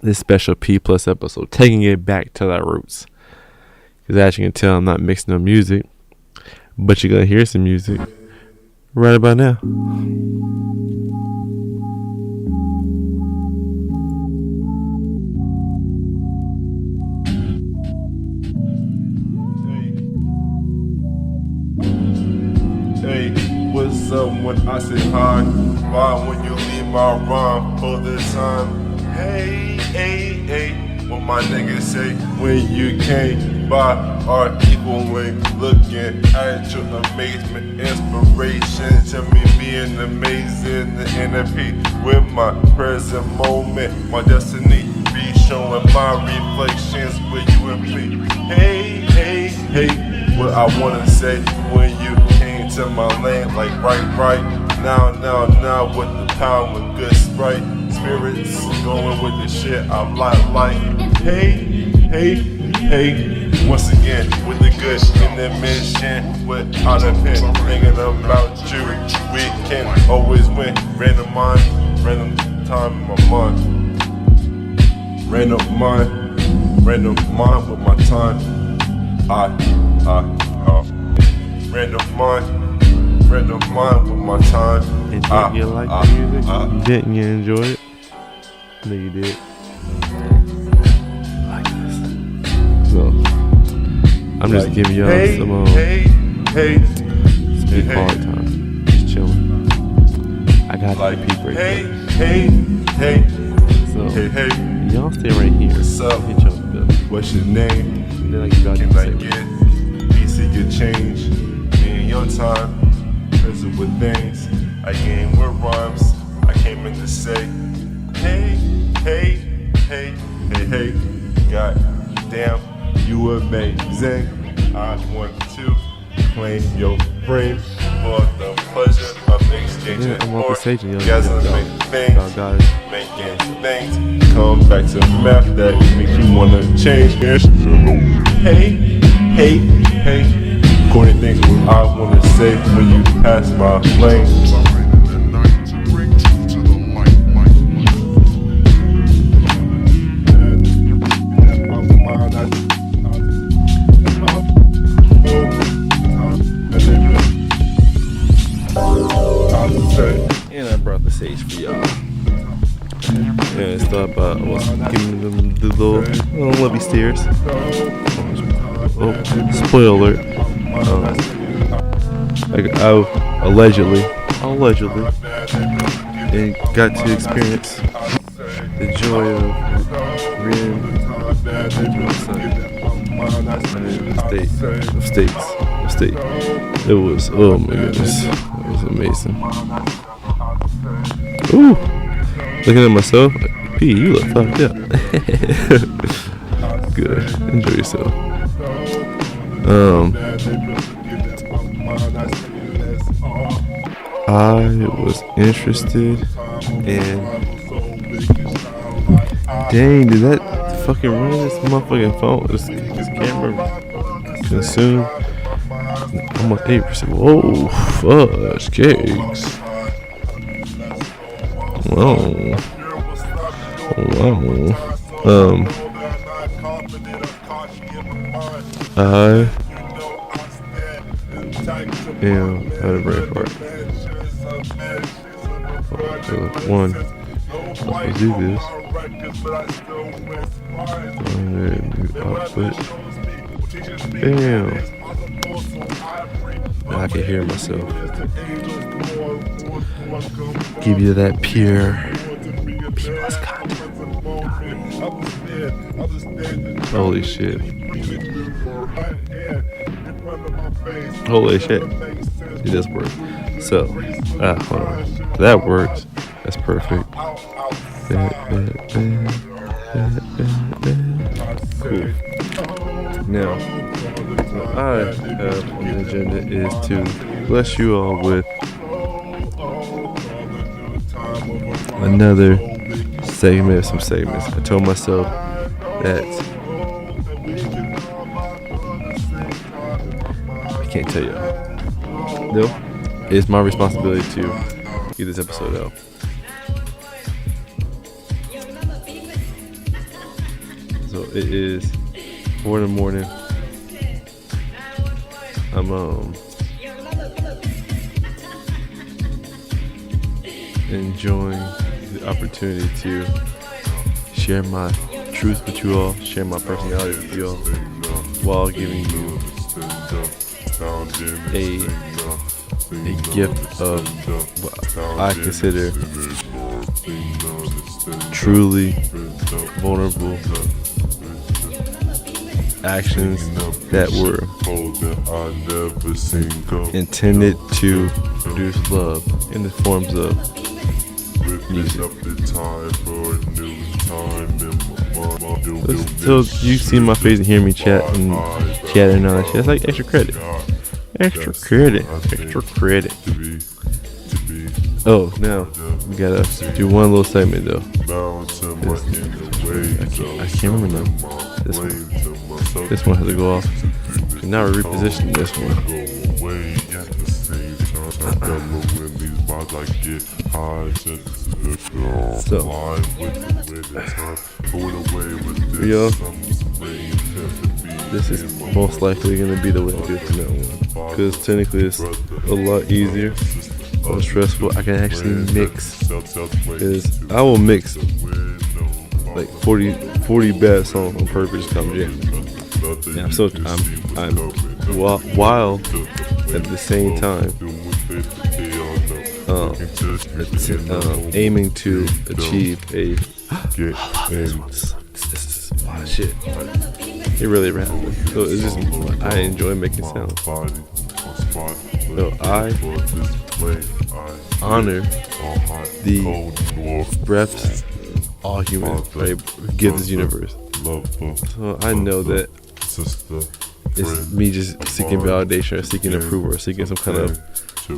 this special Pplus episode, taking it back to our roots. Because as you can tell, I'm not mixing no music, but you're gonna hear some music right about now. What's up when I say hi? Why when you leave my rhyme for the time? Hey, hey, hey. What my niggas say when you came by our equal way, looking at your amazement, inspiration to me being amazing in the peak with my present moment, my destiny be showing my reflections with you and me. Hey, hey, hey. What I wanna say when you came to my lane, like right now with the power with good sprite, spirits going with the shit I like. Hey, once again with the good in the mission, without a pen, thinking about you. We can always win. Random time in my mind. Random mind with my time. Random mind with my time. And didn't you like the music? Didn't you enjoy it? No, you did. Like this. So, I'm just giving y'all some hard time. Just chilling. I got a peep break. So, y'all stay right here. What's up? Hit y'all with the, What's your name? and then I give y'all Can I get? PC get change. claim your frame for the pleasure of exchanging Yeah, I'm off the stage, yo. orgasms, making things, Y'all got it. making things. Come back to math that makes you wanna change. Hey, hey, hey. Corny things I wanna say when you pass my flame. And I brought the sage for y'all. And start by giving them the little lovey stares. Oh, spoiler alert. I allegedly, and got to experience the joy of reading of state. It was, oh my goodness, it was amazing. Ooh, looking at myself, P, you look fucked up. Good, enjoy yourself. I was interested in. Dang, did that fucking run this motherfucking phone? This camera consumed almost 8%. Whoa, fudge cakes. Wow. I am at a brain fart. One, let's do this. And then output. Bam. Now I can hear myself. Give you that pure Pplus content. Holy shit. Holy shit. It does work. So, hold on. That works. That's perfect. Cool. Now, what I have on the agenda is to bless you all with another segment of some segments. I told myself that I can't tell you. No, it's my responsibility to get this episode out. So it is 4 in the morning. I'm enjoying the opportunity to share my truth with you all, share my personality with you all, while giving you a gift of what I consider truly vulnerable actions that were intended to produce love in the forms of music. So you see my face and hear me chat and all that shit. That's like extra credit. Oh, now we gotta do one little segment though. I can't remember now. This one has to go off. Now we're repositioning this one. So, yo, this is most likely gonna be the way I do it from now on, because technically it's a lot easier, less stressful. I can actually mix. Is I will mix like 40 bad songs on purpose to come jam. Yeah, I'm while at the same time aiming to achieve a this is a lot of shit. It really rapping. So it's just I enjoy making sound. So I honor the breaths all humans give this universe. So I know that it's me just seeking validation or seeking approval or seeking some kind of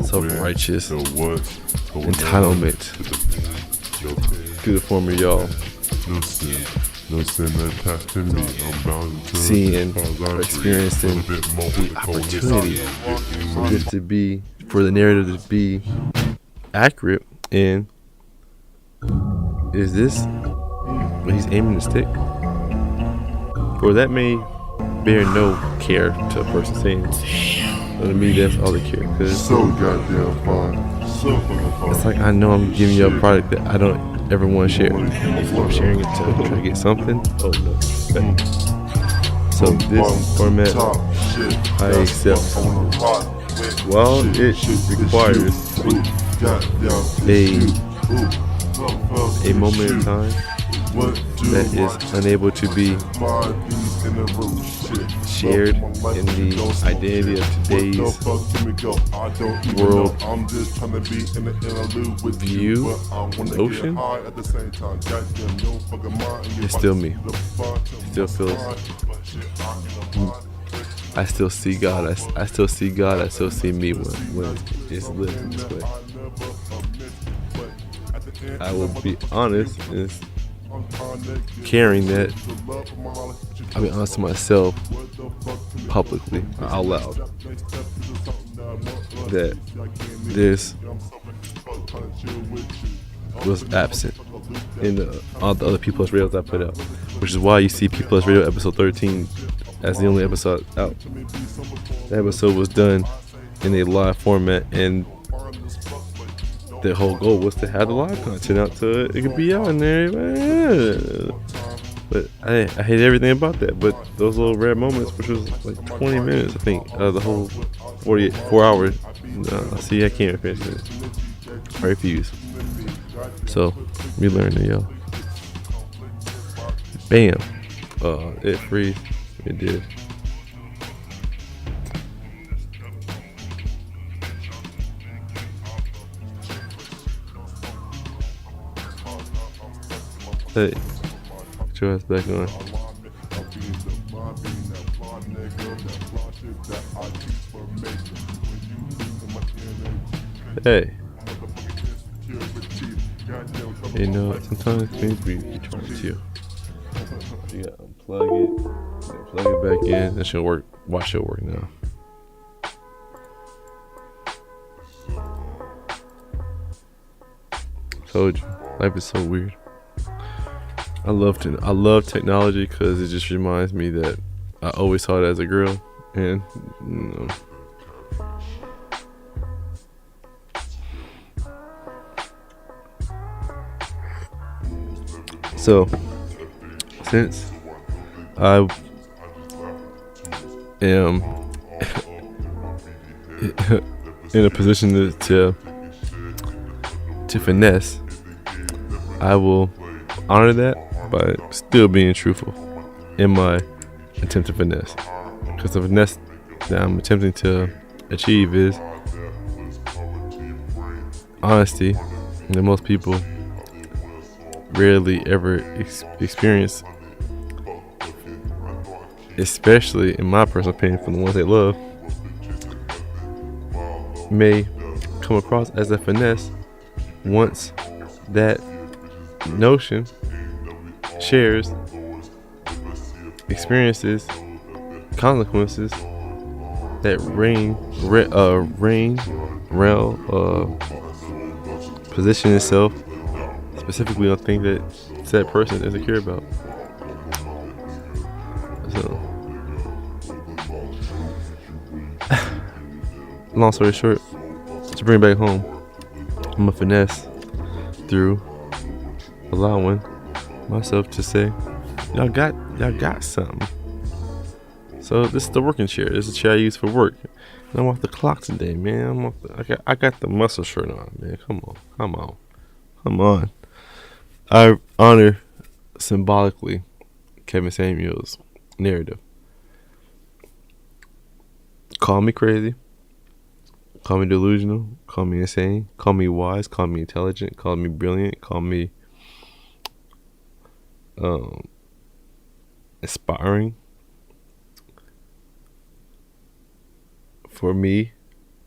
self-righteous entitlement through the form of y'all No sin attached to me. I'm bound to seeing or experiencing the opportunity for this to be, for the narrative to be accurate. And is this what he's aiming to stick? Or that may bear no care to a person saying, but to me, that's all they care. Because so goddamn fine. So fucking fine. it's like, I know I'm giving you a product that I don't ever want to share. I'm sharing it to try to get something. Oh no. So this format, I accept. While it requires a moment in time that is unable to be shared in the identity of today's world view, notion, it's still me. It still feels, I still see God. I still see God. I still see me when it's living this way. I will be honest in caring that I'll be honest to myself publicly, out loud, that this was absent in all the other Pplus radios I put out, which is why you see Pplus Radio episode 13 as the only episode out. That episode was done in a live format, and the whole goal was to have the live content out so it could be out in there. But I hate everything about that. But those little rare moments, which was like 20 minutes, I think, out of the whole 4 hours. See, I can't finish it. I refuse. So, we learned it, y'all. Bam. It freeze. It did. Hey, get your ass back on. Hey. You know, sometimes things be trying to. You gotta unplug it, plug it back in. That should work. Watch it work now. Told you, life is so weird. I love technology because it just reminds me that I always saw it as a girl, and you know. So, since I am in a position to finesse, I will honor that by still being truthful in my attempt to finesse. Because the finesse that I'm attempting to achieve is honesty that most people rarely ever experience, especially in my personal opinion from the ones they love, may come across as a finesse once that notion shares experiences, consequences that position itself specifically on things that said person is insecure about. So, long story short, to bring it back home, I'm a finesse through allowing myself to say, y'all got something. So this is the working chair. This is the chair I use for work. And I'm off the clock today, man. I got the muscle shirt on, man. Come on. I honor symbolically Kevin Samuel's narrative. Call me crazy, call me delusional, call me insane, call me wise, call me intelligent, call me brilliant, call me inspiring, for me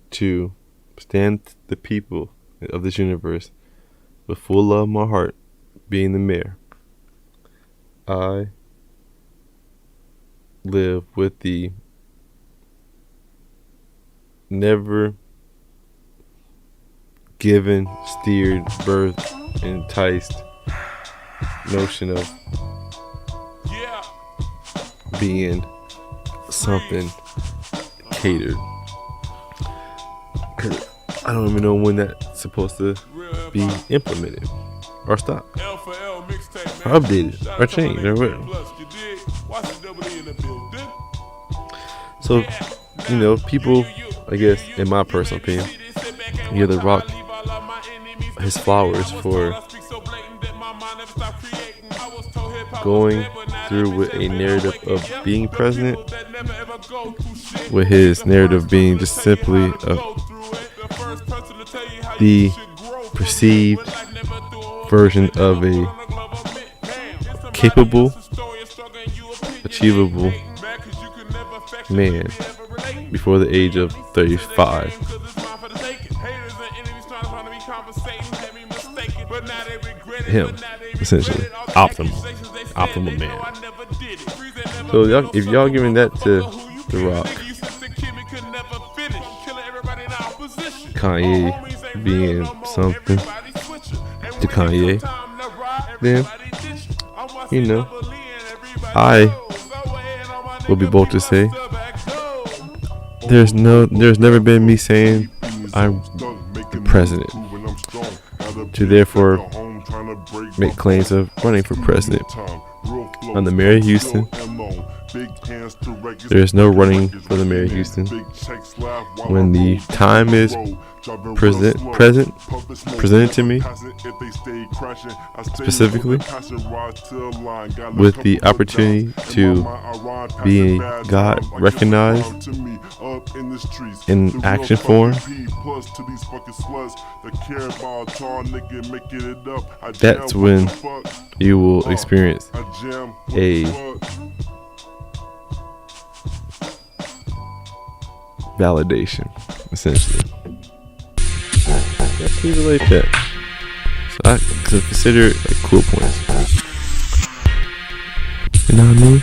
to stand the people of this universe with full love in my heart, being the mayor, I live with the never given, steered, birthed, enticed notion of being something catered. 'Cause I don't even know when that's supposed to be implemented or stopped or updated or changed or whatever. So, people, I guess, in my personal opinion, give The Rock his flowers for going through with a narrative of being president, with his narrative being just simply the perceived version of a capable, achievable man before the age of 35. Him, essentially, optimal man. So if y'all giving that to The Rock, Kanye being something to Kanye, then I will be bold to say there's never been me saying I'm the president to therefore make claims of running for president. I'm the mayor of Houston. There's no running for the mayor of Houston. When the time is presented to me, specifically with the opportunity to be God recognized in action form, that's when you will experience a validation, essentially. Let's leave it like that. So I consider it like cool points. You know what I mean?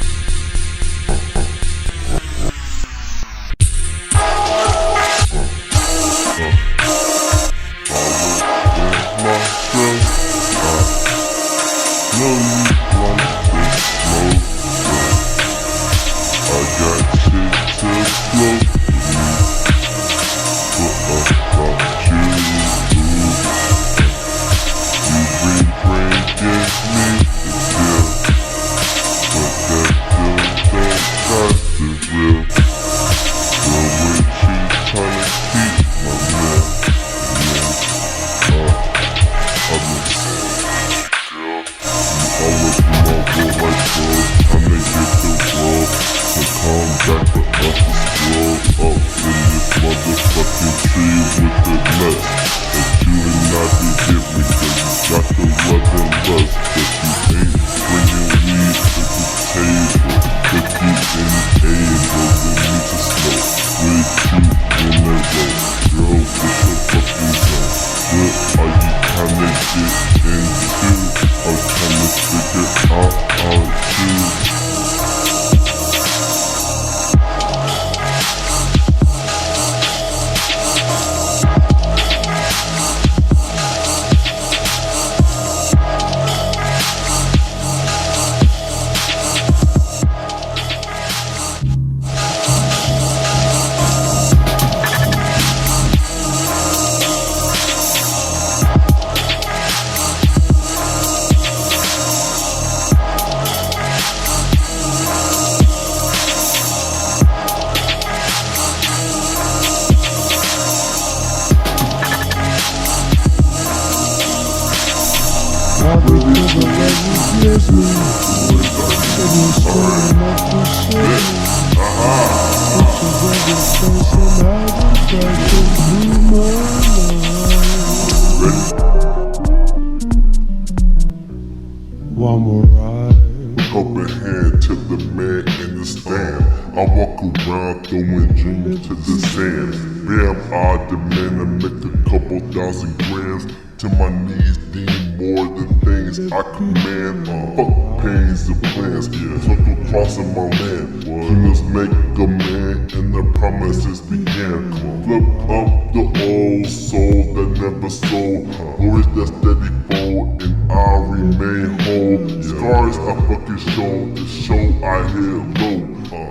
Open hand to the man in the stand. I walk around throwing dreams to the sand. Bam, I demand to make a couple thousand grams. To my knees, deem more than things I command. Fuck pains and plans, circle crossing my land. Kingdoms make a man, and the promises began. Flip up the old soul that never sold. Glories that steady fold, and I remain whole. Scars I fucking show, the show I hit low.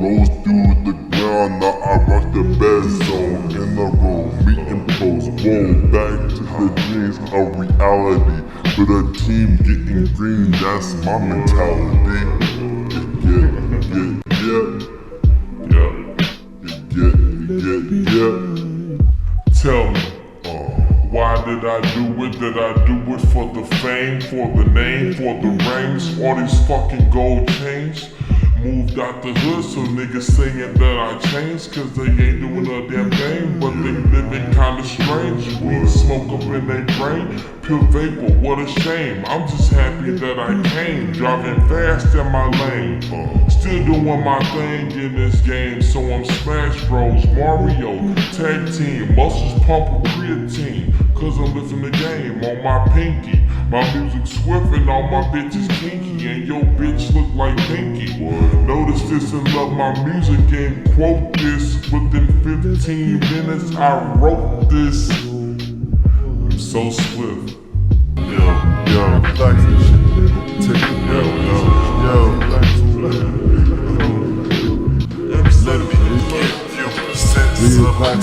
Rose through the ground, now I rock the best zone. In the road, meeting pros, whoa, back to the dreams of reality. But a team getting green, that's my mentality. Tell me, why did I do it? Did I do it for the fame, for the name, for the rings, all these fucking gold chains? Moved out the hood so niggas saying that I changed, cause they ain't doing a damn thing, but they living kinda strange. Weed smoke up in their brain, pure vapor, what a shame. I'm just happy that I came, driving fast in my lane. Still doing my thing in this game, so I'm Smash Bros, Mario, tag team, muscles pump with creatine, cause I'm living the game on my pinky. My music swift and all my bitches kinky, and your bitch look like Pinky. Notice this and love my music and quote this. Within 15 minutes I wrote this. I'm so swift. Yo, relax and shit. Take it, yo. Let me give you a sense of my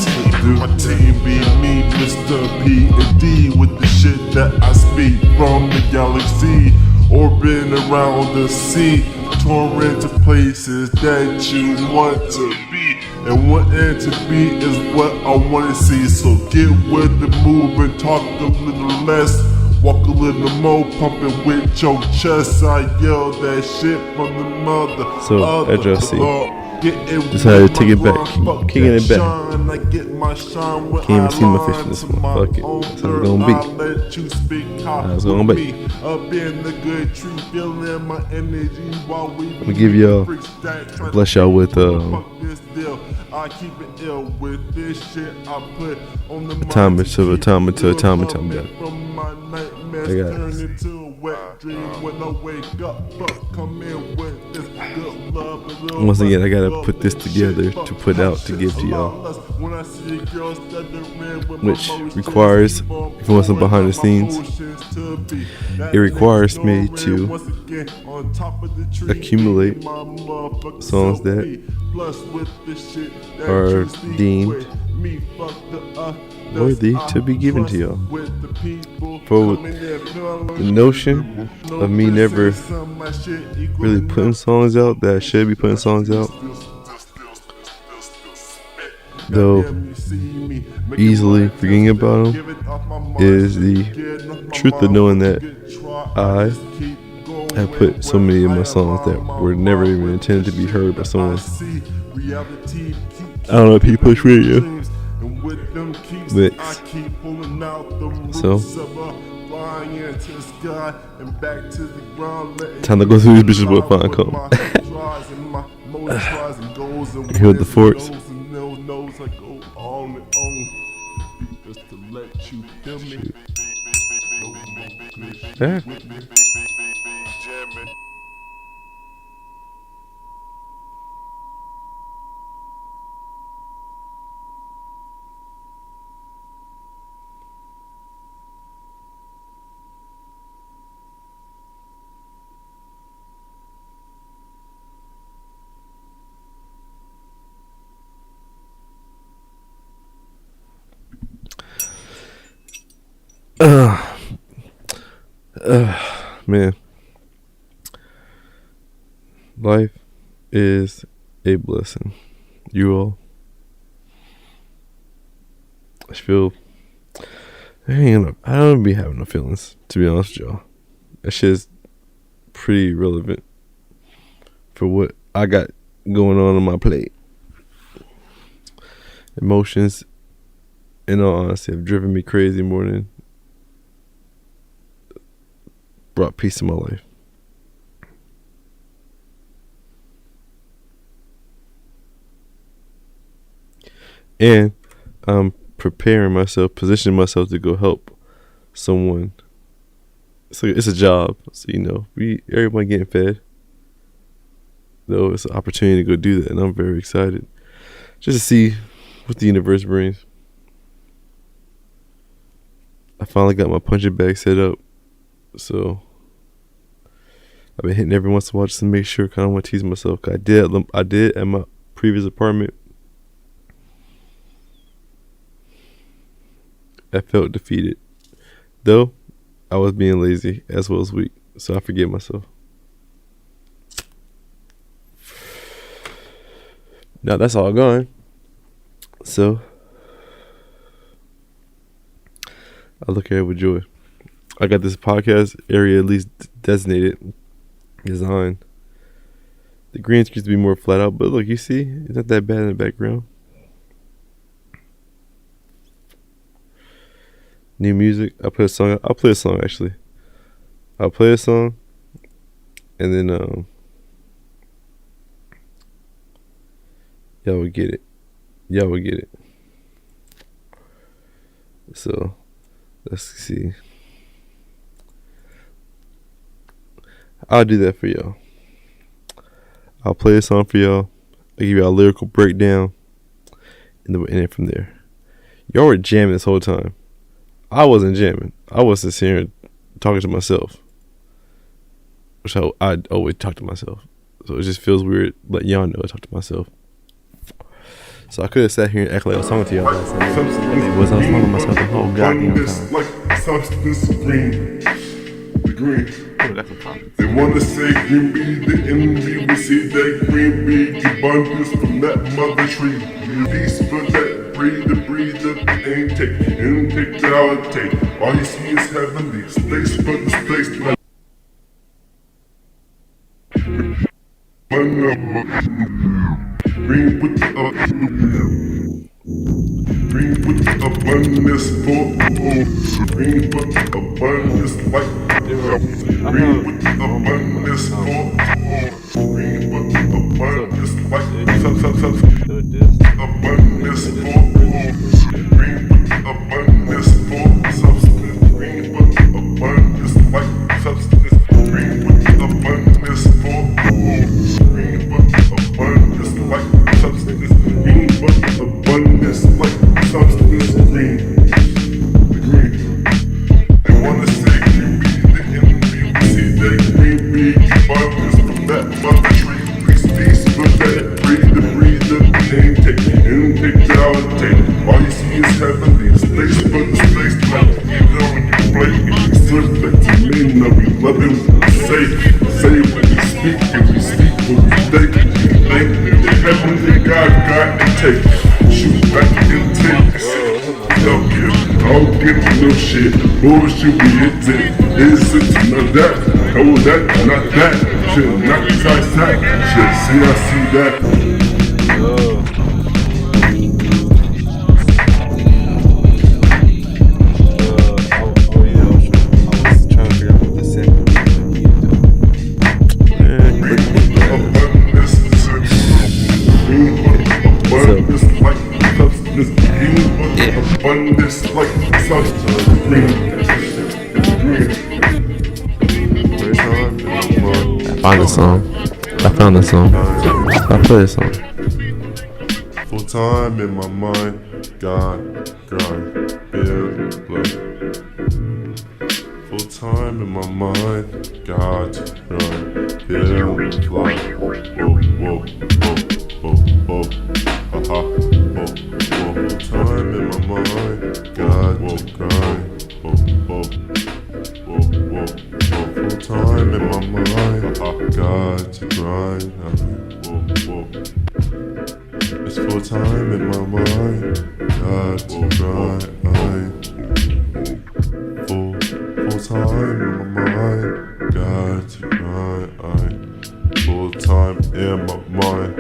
team be me, Mr. P and D, with the shit that I speak from the galaxy, orbiting around the sea, torrent of places that you want to be, and wanting to be is what I want to see. So get with the move and talk a little less, walk a little more, pumping with your chest. I yell that shit from the mother. So, as y'all see, decided to take it back, kicking it back. Can't even see my face in this one. Fuck it. That's how it's gonna be. That's gonna be. I'm gonna give y'all, bless y'all with atomic to atomic to atomic. I got it. Once again, I gotta put this together to put out to give to y'all, which requires, if you want some behind the scenes, it requires me to accumulate songs that are deemed worthy to be given to y'all. For the notion of me never really putting songs out that I should be putting songs out, though easily forgetting about them, is the truth of knowing that I have put so many of my songs that were never even intended to be heard by someone. I don't know, Pplus Radio. But so time to go through these bitches with a fine comb. Here with the forks. Yeah. Man, life is a blessing. You all, I feel, I don't be having no feelings, to be honest with y'all. That shit's pretty relevant for what I got going on my plate. Emotions, in all honesty, have driven me crazy more than brought peace in my life. and I'm preparing myself, positioning myself to go help someone. So it's a job. So everyone getting fed. Though it's an opportunity to go do that, and I'm very excited just to see what the universe brings. I finally got my punching bag set up, so I've been hitting every once in a while just to make sure. Kind of want to tease myself. 'Cause I did at my previous apartment. I felt defeated, though I was being lazy as well as weak, so I forgive myself. Now that's all gone, so I look at it with joy. I got this podcast area at least designated, designed. The green screen to be more flat out, but look, you see, it's not that bad in the background. New music. I'll play a song actually. I'll play a song, and then y'all will get it. So let's see. I'll do that for y'all. I'll play a song for y'all. I'll give y'all a lyrical breakdown, and then we'll end it from there. Y'all were jamming this whole time. I wasn't jamming. I was just here talking to myself, which I always talk to myself. So it just feels weird letting y'all know I talk to myself. So I could have sat here and acted like I was talking to y'all last night. I was talking to myself the whole goddamn time. Like substance green. The green. Oh, that's a problem. They wanna say green be the enemy. We see that green be abundance from that mother tree. Peace for that breather, intake, validate. All you see is heavenly, space for the space. Like green with the abundance for green with the abundance like green with the abundance for green with the abundance like abundance for green with the abundance for substance green with the abundance like substance green with the abundance for green with the abundance like substance green with the abundance like substance green. They wanna say green be the enemy. We see that green be abundance from that mother tree. Peace for that breather, intake, validate. All you see is heavenly, space for the space. Like you on your plate, slip back to me. Now we love it when we say what we speak, and we speak what we think. Think the heavenly God and take. Shoot back and take. Don't get no shit. Bullshit we hit it. Is it not that? Oh, that, not that. Shit, not besides that. Shit, see, I see that. Abundance like substance green. I found the song. I play the song. Full time in my mind, God, grind, build, blood. Full time in my mind, God, grind, build, blood. Whoa, whoa, whoa, aha, whoa. Full time in my mind, God, grind, whoa. Full time in my mind, God to grind, whoa. It's full time in my mind, God to grind, full time in my mind, God to grind, full time in my mind,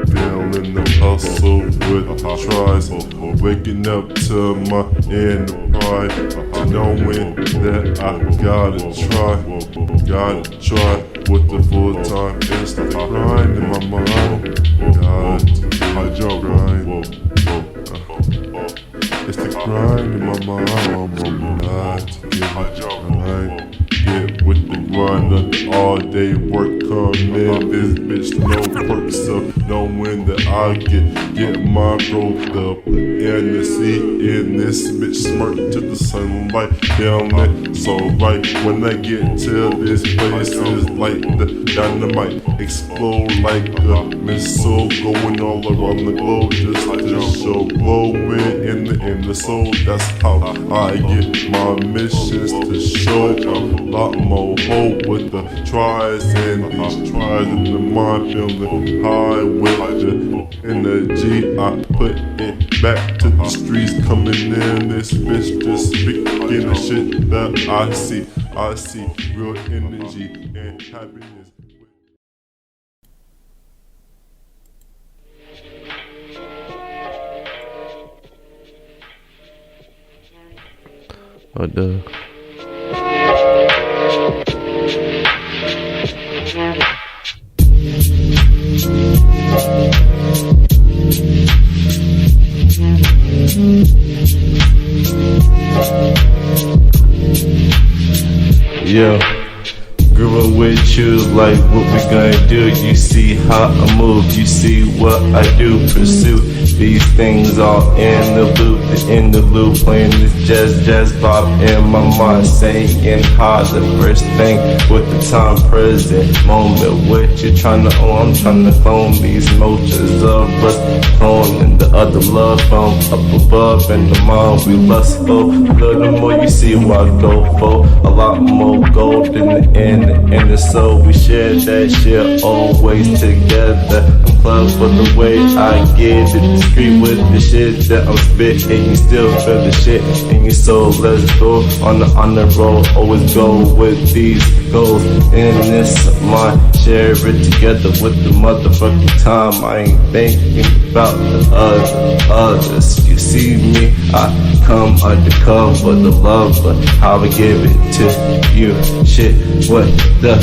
feeling the hustle with tries, waking up to my inner pride, knowing that I gotta try with the full time instant grind in my mind, God, I grind. It's the grind in my mind. I'm not to get my grind. Get with the grind of all day work. Come in this bitch, no perks up. Knowing that I get my growth up. And the seat in this bitch smirk to the sunlight. Down there, so right when I get to this place, is like the dynamite explode like a missile going all around the globe just to show glowing in the soul. That's how I get my missions to show a lot more hope with the tries and these tries in the mind feeling high with the energy. I put it back to the streets coming in this bitch just speaking the shit that I see. I see real energy and happiness. Oh, duh. Yeah, grew up with you, like what we gonna do. You see how I move, you see what I do. Pursue these things all in the loop, playing this jazz bop in my mind, saying how the first thing with the time present moment. What you tryna own? I'm tryna clone these motions of us, cloning the other love from up above in the mind we lust for. The more you see what I go for, a lot more gold in the soul. We share that shit always together. I'm club for the way I get it, the street with the shit that I'm spitting. And you still feel the shit in your soul. Let's go on the road, always go with these goals in this mind. Share it together with the motherfucking time. I ain't thinking about the others. You see me, I come undercover, the love, but how I give it to you. Shit, what the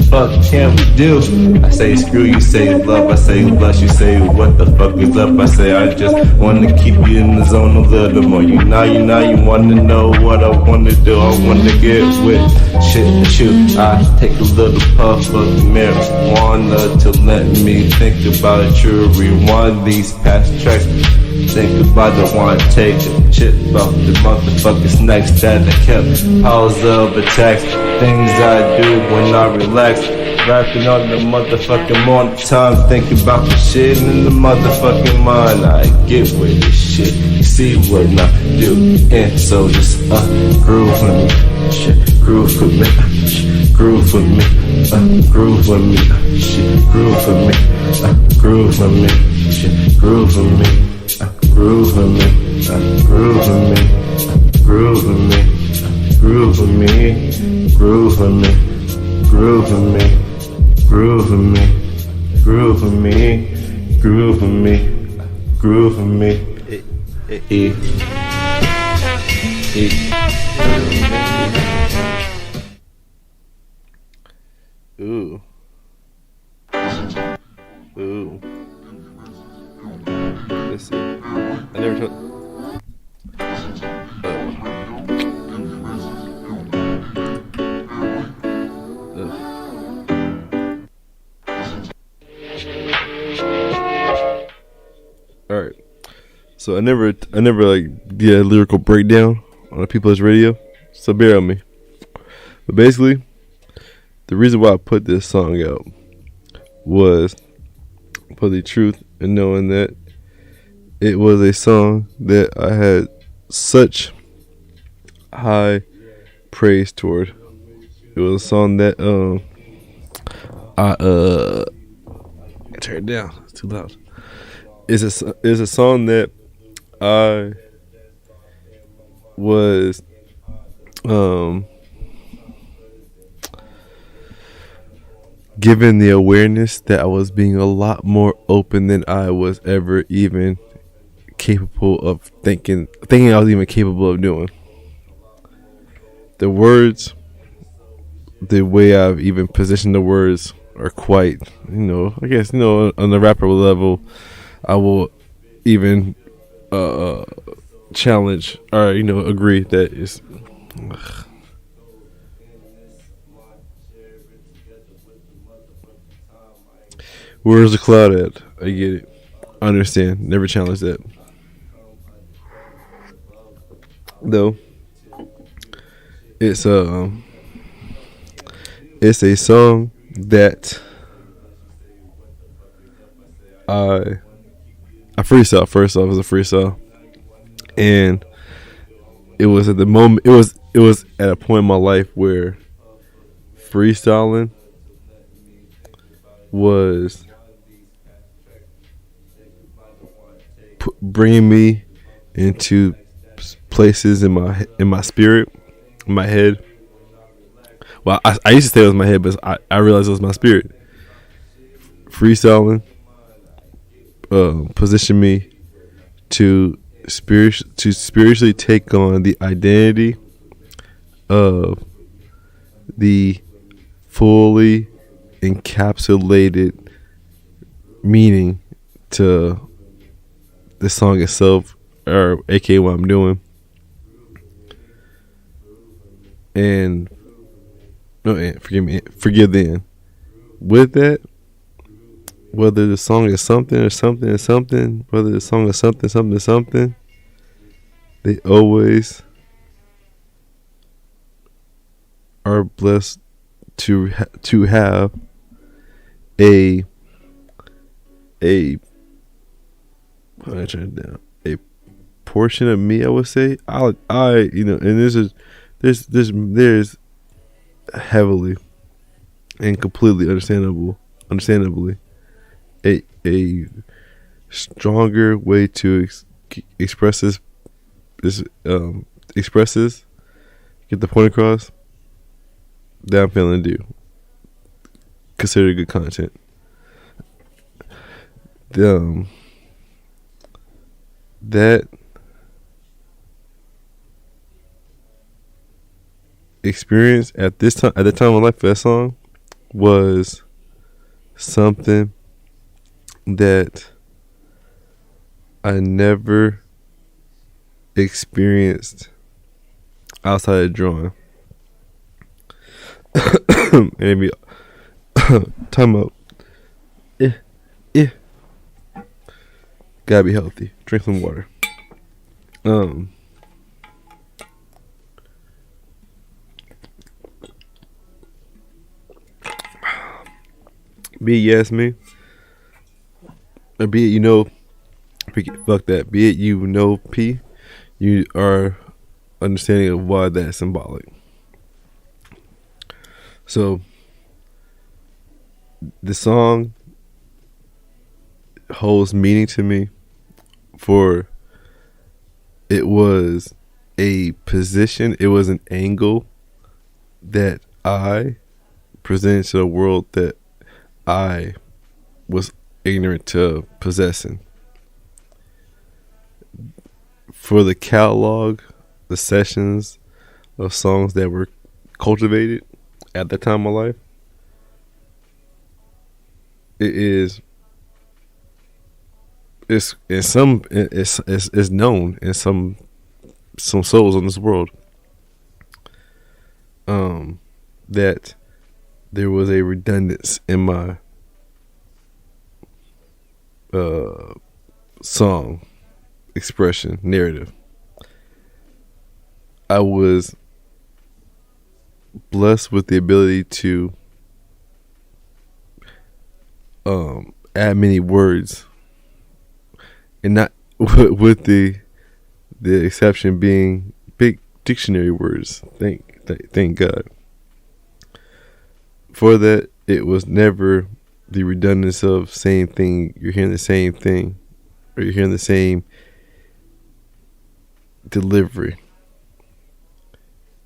fuck can we do? I say screw you, say love, I say bless, you say what the fuck is up. I say I just wanna keep you in the zone a little more. You wanna know what I wanna do. I wanna get with shit with you. I take a little puff of the marijuana to let me think about you. Rewind these past tracks. Think about the one, take a chip off the motherfucking snacks that I kept. Piles of attacks, things I do when I relax. Rapping on the motherfucking morning time, thinking about the shit in the motherfucking mind. I get with this shit, you see what I do. And so just groove with me, shit, groove with me, groove with me, groove with me, shit, groove with me, groove with me, shit, groove with me. Groove with me, groove with me, groove with me, groove with me, groove with me, groove with me, groove with me, groove with me, groove with me, groove with me. Ooh. Ooh. Let's see. I never told. All right. So I never like did a lyrical breakdown on a Pplus radio. So bear with me. But basically, the reason why I put this song out was for the truth and knowing that it was a song that I had such high praise toward. It was a song that I turn it down. It's too loud. It's a song that I was given the awareness that I was being a lot more open than I was ever even capable of thinking I was even capable of doing. The words, the way I've even positioned the words are quite, I guess, on the rapper level, I will even challenge or agree that it's. Where's the cloud at? I get it. I understand. Never challenge that. Though it's a song that I freestyle. First off, it was a freestyle, and it was at the moment. It was at a point in my life where freestyling was bringing me into places in my spirit, in my head. Well, I used to say it was my head, but I realized it was my spirit. Freestyling positioned me to spiritually take on the identity of the fully encapsulated meaning to the song itself, or aka what I'm doing. And forgive then. With that, whether the song is something or something or something, whether the song is something, they always are blessed to have a how do I turn it down? A portion of me, I would say. And there's heavily and completely understandably a stronger way to express this get the point across that I'm feeling to do. Consider good content. That experience at the time of my life for that song was something that I never experienced outside of drawing. And maybe time out. Gotta be healthy. Drink some water. Be it yes me, or be it fuck that. Be it P, you are understanding of why that's symbolic. So the song holds meaning to me, for it was a position, it was an angle that I presented to the world that I was ignorant to possessing. For the catalog, the sessions of songs that were cultivated at that time of life, it's known in some souls on this world that there was a redundance in my song expression narrative. I was blessed with the ability to add many words, and not with the exception being big dictionary words. Thank God. For that, it was never the redundance of same thing. You're hearing the same thing, or you're hearing the same delivery.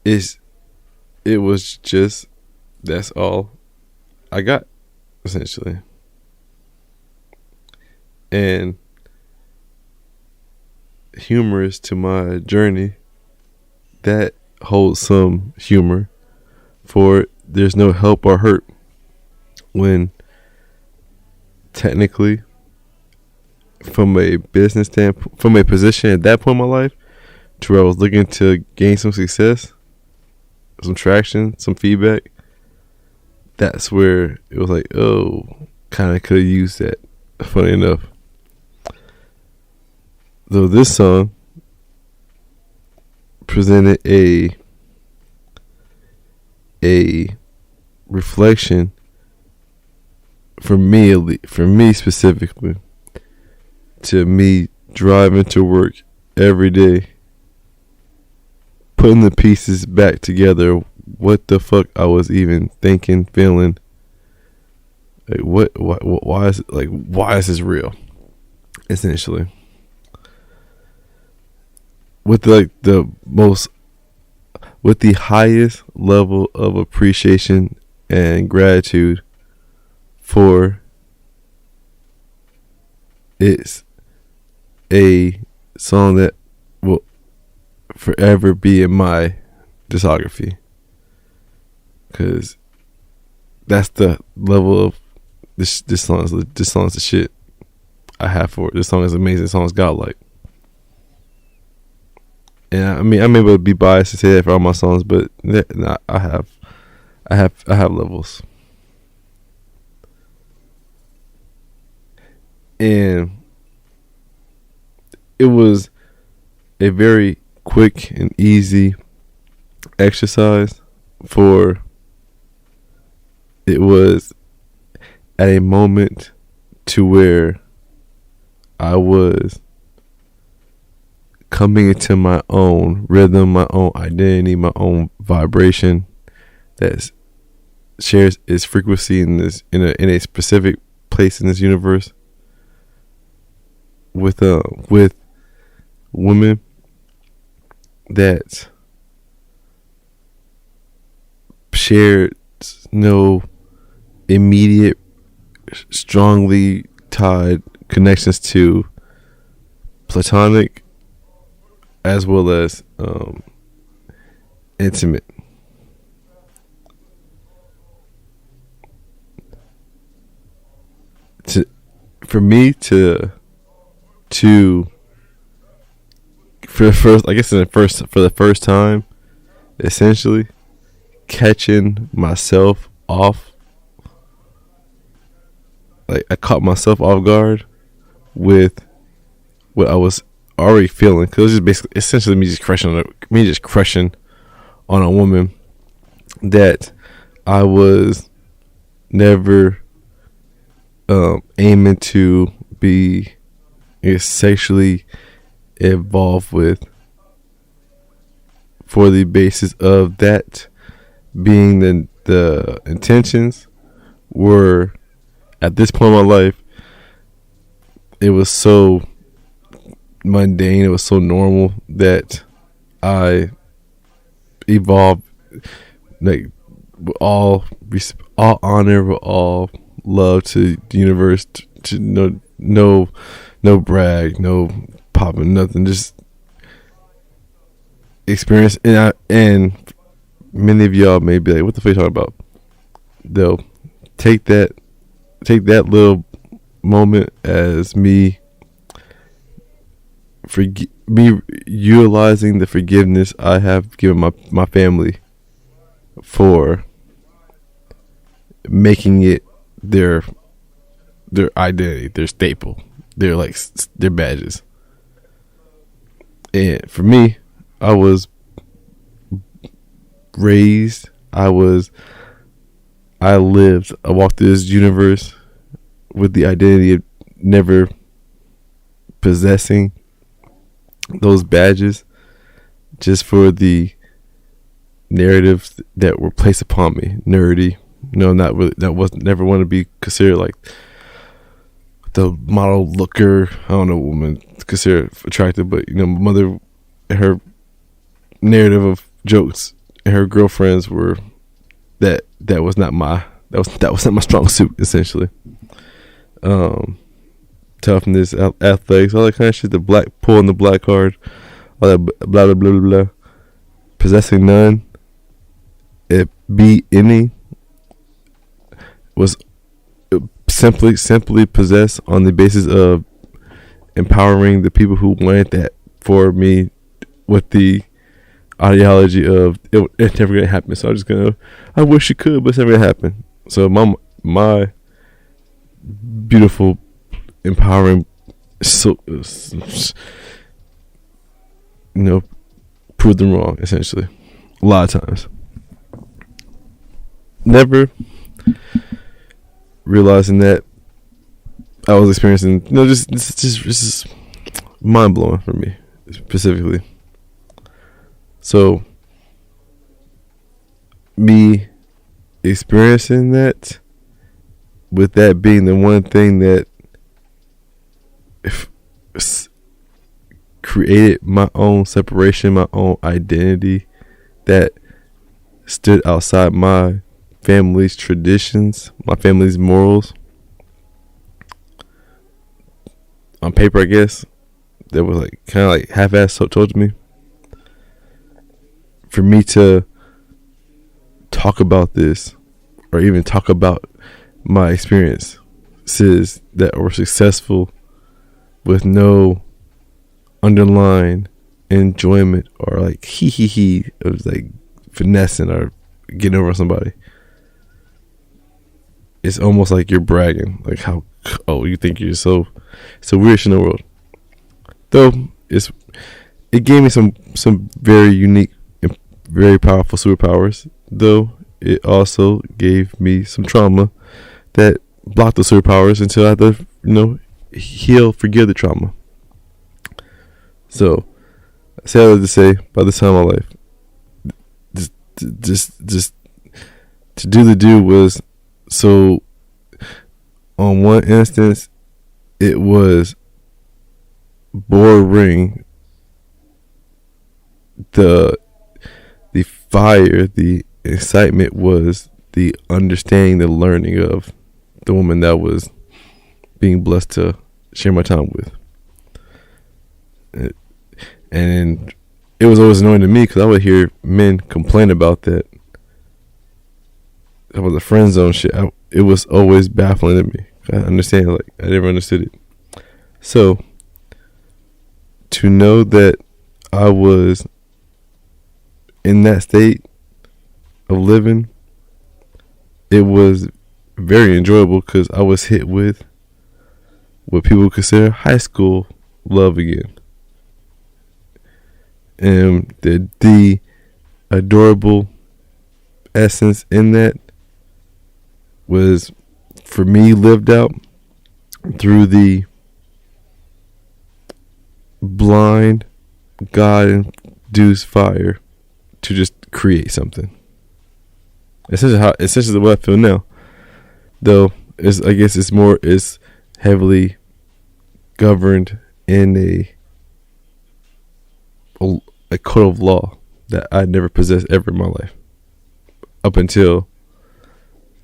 It was just, that's all I got, essentially. And humorous to my journey, that holds some humor, for there's no help or hurt when technically, from a business standpoint, from a position at that point in my life, to where I was looking to gain some success, some traction, some feedback, that's where it was like, oh, kind of could have used that. Funny enough. Though this song presented a reflection for me specifically, to me driving to work every day, putting the pieces back together. What the fuck I was even thinking, feeling. Like why is this real? Essentially, with the highest level of appreciation and gratitude for, it's a song that will forever be in my discography, because that's the level of this song is the shit I have for it. This song is amazing. This song is godlike. And I mean, I'm able to be biased to say that for all my songs, but I have levels. And it was a very quick and easy exercise, for it was at a moment to where I was coming into my own rhythm, my own identity, my own vibration that shares its frequency in a specific place in this universe with women that shared no immediate, strongly tied connections to platonic as well as intimate. For the first time, essentially catching myself off, like I caught myself off guard with what I was already feeling, because it was just basically essentially me just crushing on a woman that I was never aiming to be sexually involved with, for the basis of that being the intentions were, at this point in my life, it was so mundane, it was so normal that I evolved, like, with all honor, with all love to the universe, to no brag, no popping, nothing, just experience. And many of y'all may be like, what the fuck are you talking about? They'll take that little moment as me utilizing the forgiveness I have given my family for making it their identity, their staple, their badges. And for me, I was raised, I walked through this universe with the identity of never possessing those badges, just for the narratives that were placed upon me. Nerdy, not really. That wasn't never want to be considered like the model looker. I don't know, woman considered attractive, but my mother, her narrative of jokes and her girlfriends were that was not my strong suit, essentially. Toughness, athletics, all that kind of shit. The black, pulling the black card, all that blah blah blah blah blah. Possessing none, it be any, was simply possessed on the basis of empowering the people who wanted that for me with the ideology of it's never gonna happen. So I'm just gonna. I wish it could, but it's never gonna happen. So my beautiful, empowering, so prove them wrong. Essentially, a lot of times. Never realizing that I was experiencing, just mind blowing for me specifically. So, me experiencing that, with that being the one thing that created my own separation, my own identity that stood outside my family's traditions, my family's morals. On paper, I guess, that was like kind of like half-assed told to me. For me to talk about this, or even talk about my experiences that were successful with no underlying enjoyment or like he it was like finessing or getting over on somebody, it's almost like you're bragging, like how you think you're so weird in the world. Though it gave me some very unique and very powerful superpowers, though it also gave me some trauma that blocked the superpowers until I had to heal, forgive the trauma. So I say all that to say, by this time in my life, just to do the do was, so on one instance it was boring. The fire, the excitement was the understanding, the learning of the woman that was being blessed to share my time with. And it was always annoying to me because I would hear men complain about that. That was a friend zone shit. It was always baffling to me. I understand, like, I never understood it. So, to know that I was in that state of living, it was very enjoyable because I was hit with what people consider high school love again. And the adorable essence in that was, for me, lived out through the blind, God-induced fire to just create something. Essentially what I feel now. Though, I guess it's heavily governed in a code of law that I never possessed ever in my life, up until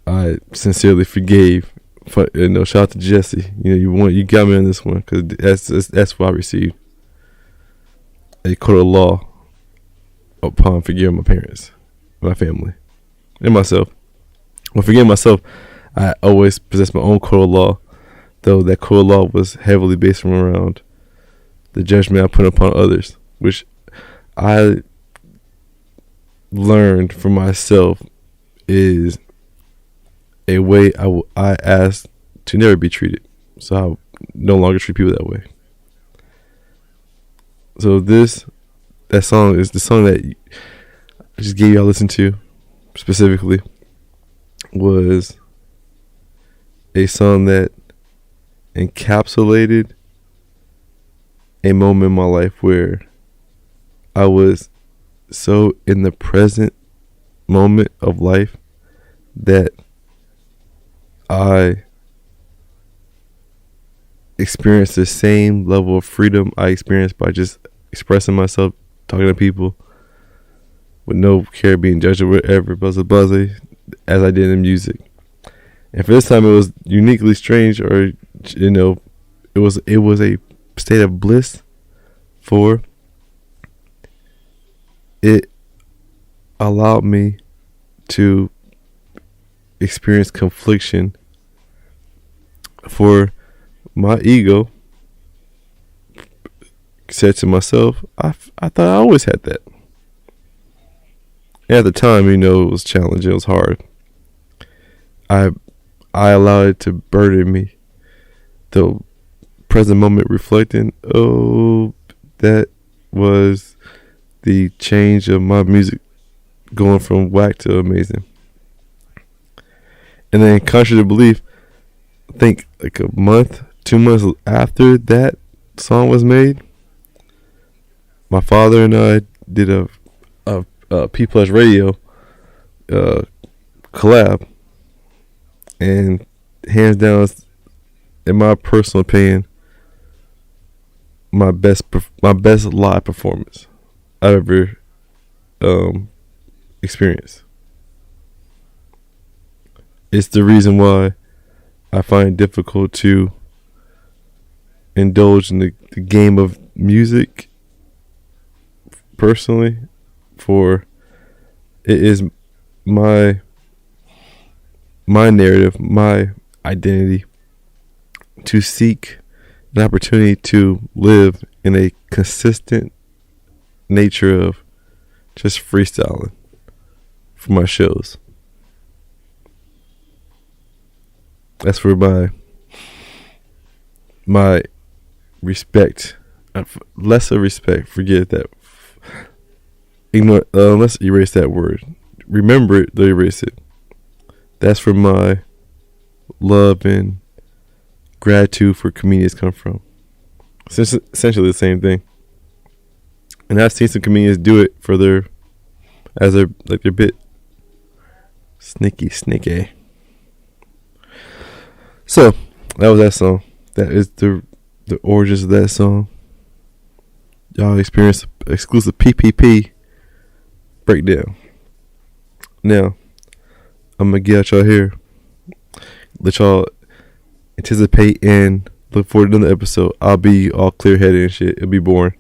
I sincerely forgave. Shout out to Jesse. You got me on this one, because that's what I received, a code of law upon forgiving my parents, my family, and myself. When forgiving myself, I always possessed my own code of law, though that code of law was heavily based around the judgment I put upon others, which I learned for myself is a way I asked to never be treated. So I no longer treat people that way. So that song is the song that I just gave y'all a listen to specifically, was a song that encapsulated a moment in my life where I was so in the present moment of life that I experienced the same level of freedom I experienced by just expressing myself, talking to people, with no care being judged or whatever, buzzy, as I did in music. And for this time, it was uniquely strange, or it was a state of bliss. For it allowed me to experience confliction, for my ego said to myself, I thought I always had that. And at the time, it was challenging. It was hard. I allowed it to burden me. The present moment reflecting, that was the change of my music going from whack to amazing. And then, contrary to belief, I think like a month, 2 months after that song was made, my father and I did a Pplus radio collab, and hands down, in my personal opinion, my best live performance I've ever experienced. It's the reason why I find it difficult to indulge in the game of music personally, for it is my narrative, my identity, to seek an opportunity to live in a consistent nature of just freestyling for my shows. That's where my respect, lesser respect, forget that. Ignore, let's erase that word. Remember it, though erase it. That's where my love and gratitude for comedians come from. It's essentially the same thing. And I've seen some comedians do it for their bit. Sneaky. So that was that song. That is the origins of that song. Y'all experienced exclusive PPP breakdown. Now I'm gonna get y'all here. Let y'all anticipate and look forward to another episode. I'll be all clear headed and shit. It'll be boring,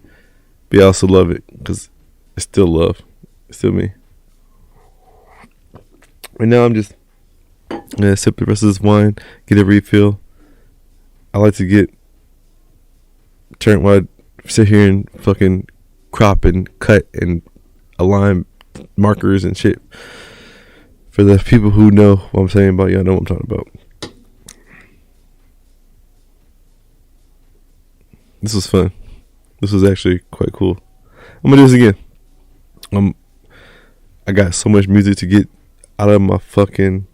but I also love it because it's still love. It's still me. Right now I'm just gonna sip the rest of this wine, get a refill. I like to turn while I sit here and fucking crop and cut and align markers and shit. For the people who know what I'm saying about, y'all know what I'm talking about. This was fun. This was actually quite cool. I'm gonna do this again. I got so much music to get out of my fucking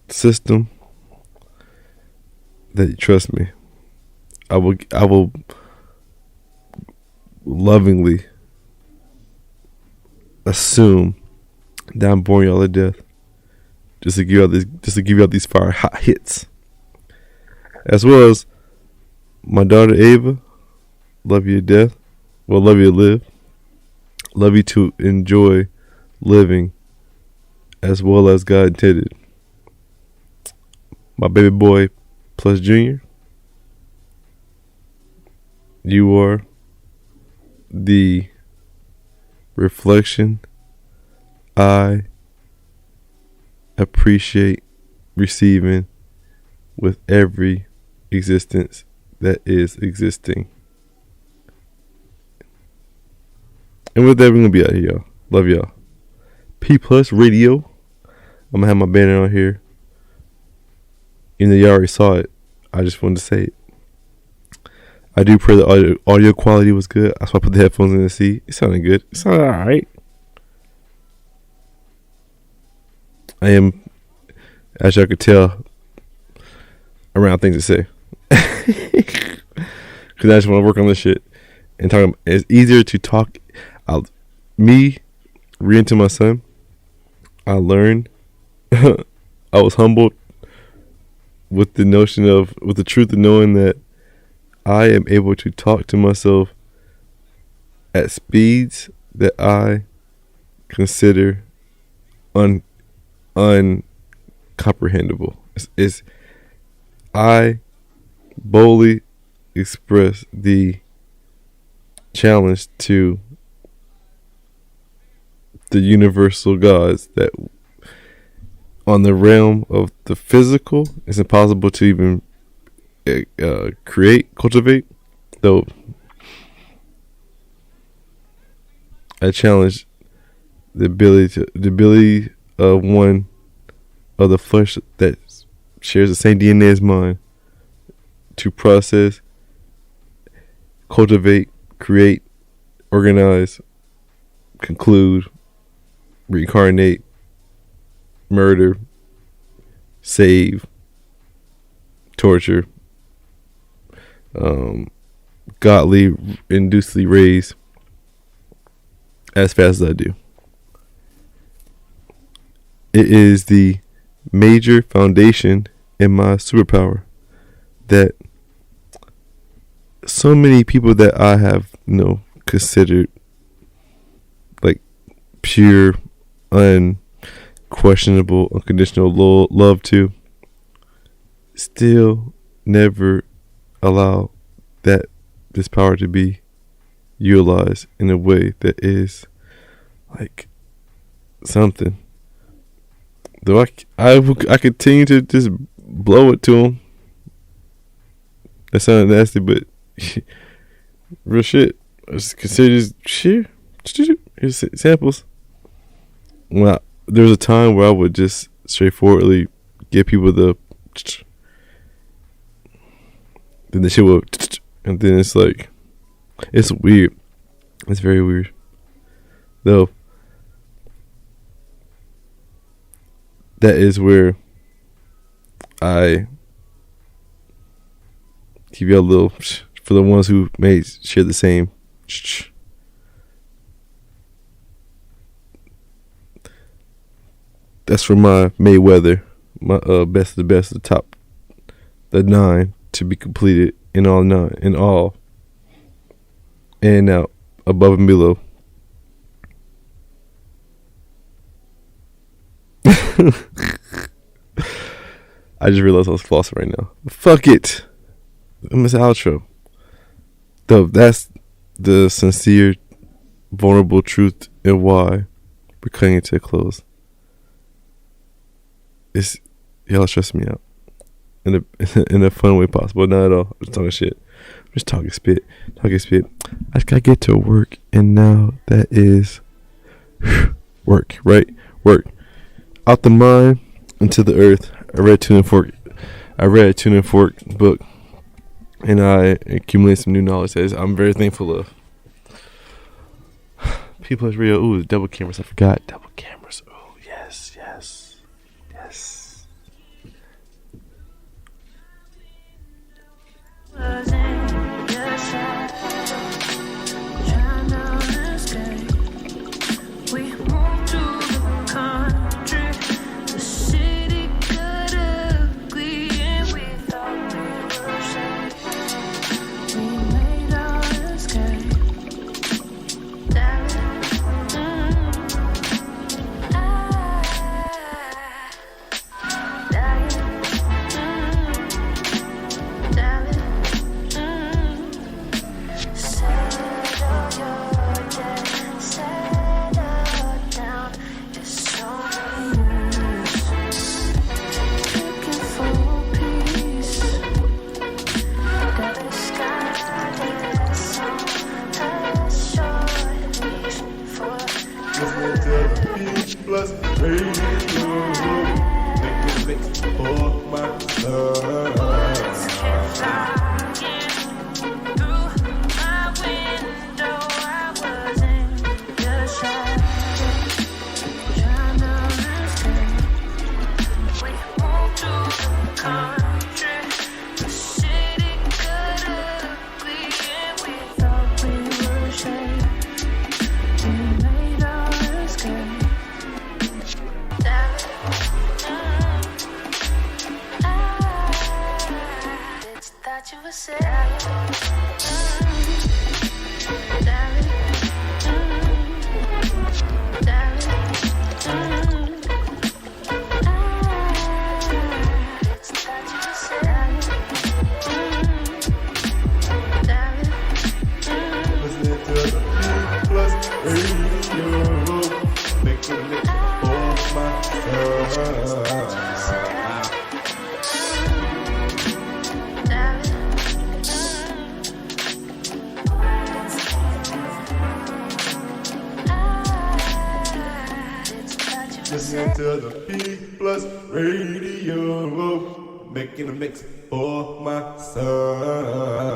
system that, trust me, I will lovingly assume that I'm boring y'all to death, just to give y'all these fire hot hits, as well as my daughter Ava. Love you to death. Well, love you to live. Love you to enjoy living as well as God intended. My baby boy Pplus Jr., you are the reflection I appreciate receiving with every existence that is existing. And with that, we're gonna be out here, y'all. Love y'all. Pplus Radio. I'm gonna have my banner on here. Even though you already saw it, I just wanted to say it. I do pray the audio quality was good. That's why I put the headphones in the seat. It sounded good. It sounded alright. I am, as y'all could tell, around things to say. Because I just want to work on this shit. And talking, it's easier to talk. Me reading to my son, I learned. I was humbled with the truth of knowing that I am able to talk to myself at speeds that I consider uncomprehendable. I boldly express the challenge to the universal gods that on the realm of the physical, it's impossible to even cultivate, though I challenge the ability of one of the flesh that shares the same DNA as mine to process, cultivate, create, organize, conclude, reincarnate, murder, save, torture, godly, inducedly raise as fast as I do. It is the major foundation in my superpower that so many people that I have, considered like pure, unquestionable, unconditional love to, still never allow this power to be utilized in a way that is like something. Though I continue to just blow it to him. That sounded nasty, but real shit. I just consider this shit. Here's samples. Well, there was a time where I would just straightforwardly give people then the shit would, and then it's like, it's weird. It's very weird. Though, that is where I give you a little, for the ones who may share the same. That's for my Mayweather, my best of the best, the top, the 9 to be completed in all 9, in all, and out, above and below. I just realized I was flossing right now. Fuck it. I miss the outro. Though that's the sincere, vulnerable truth and why we're cutting it to a close. Y'all stress me out in a fun way possible. Not at all. I'm just talking shit. I'm just talking spit. I just gotta get to work, and now that is work, right? Work. Out the mind into the earth. I read Tune and Fork book, and I accumulated some new knowledge that I'm very thankful of. Pplus Radio. Ooh, double cameras. I forgot double cameras. Oh, yes. Pplus Radio, make it mix for my love. You were saying, darling, Listening to the Pplus Radio, make it mix for my love. Listening to the Pplus radio, making a mix for my son.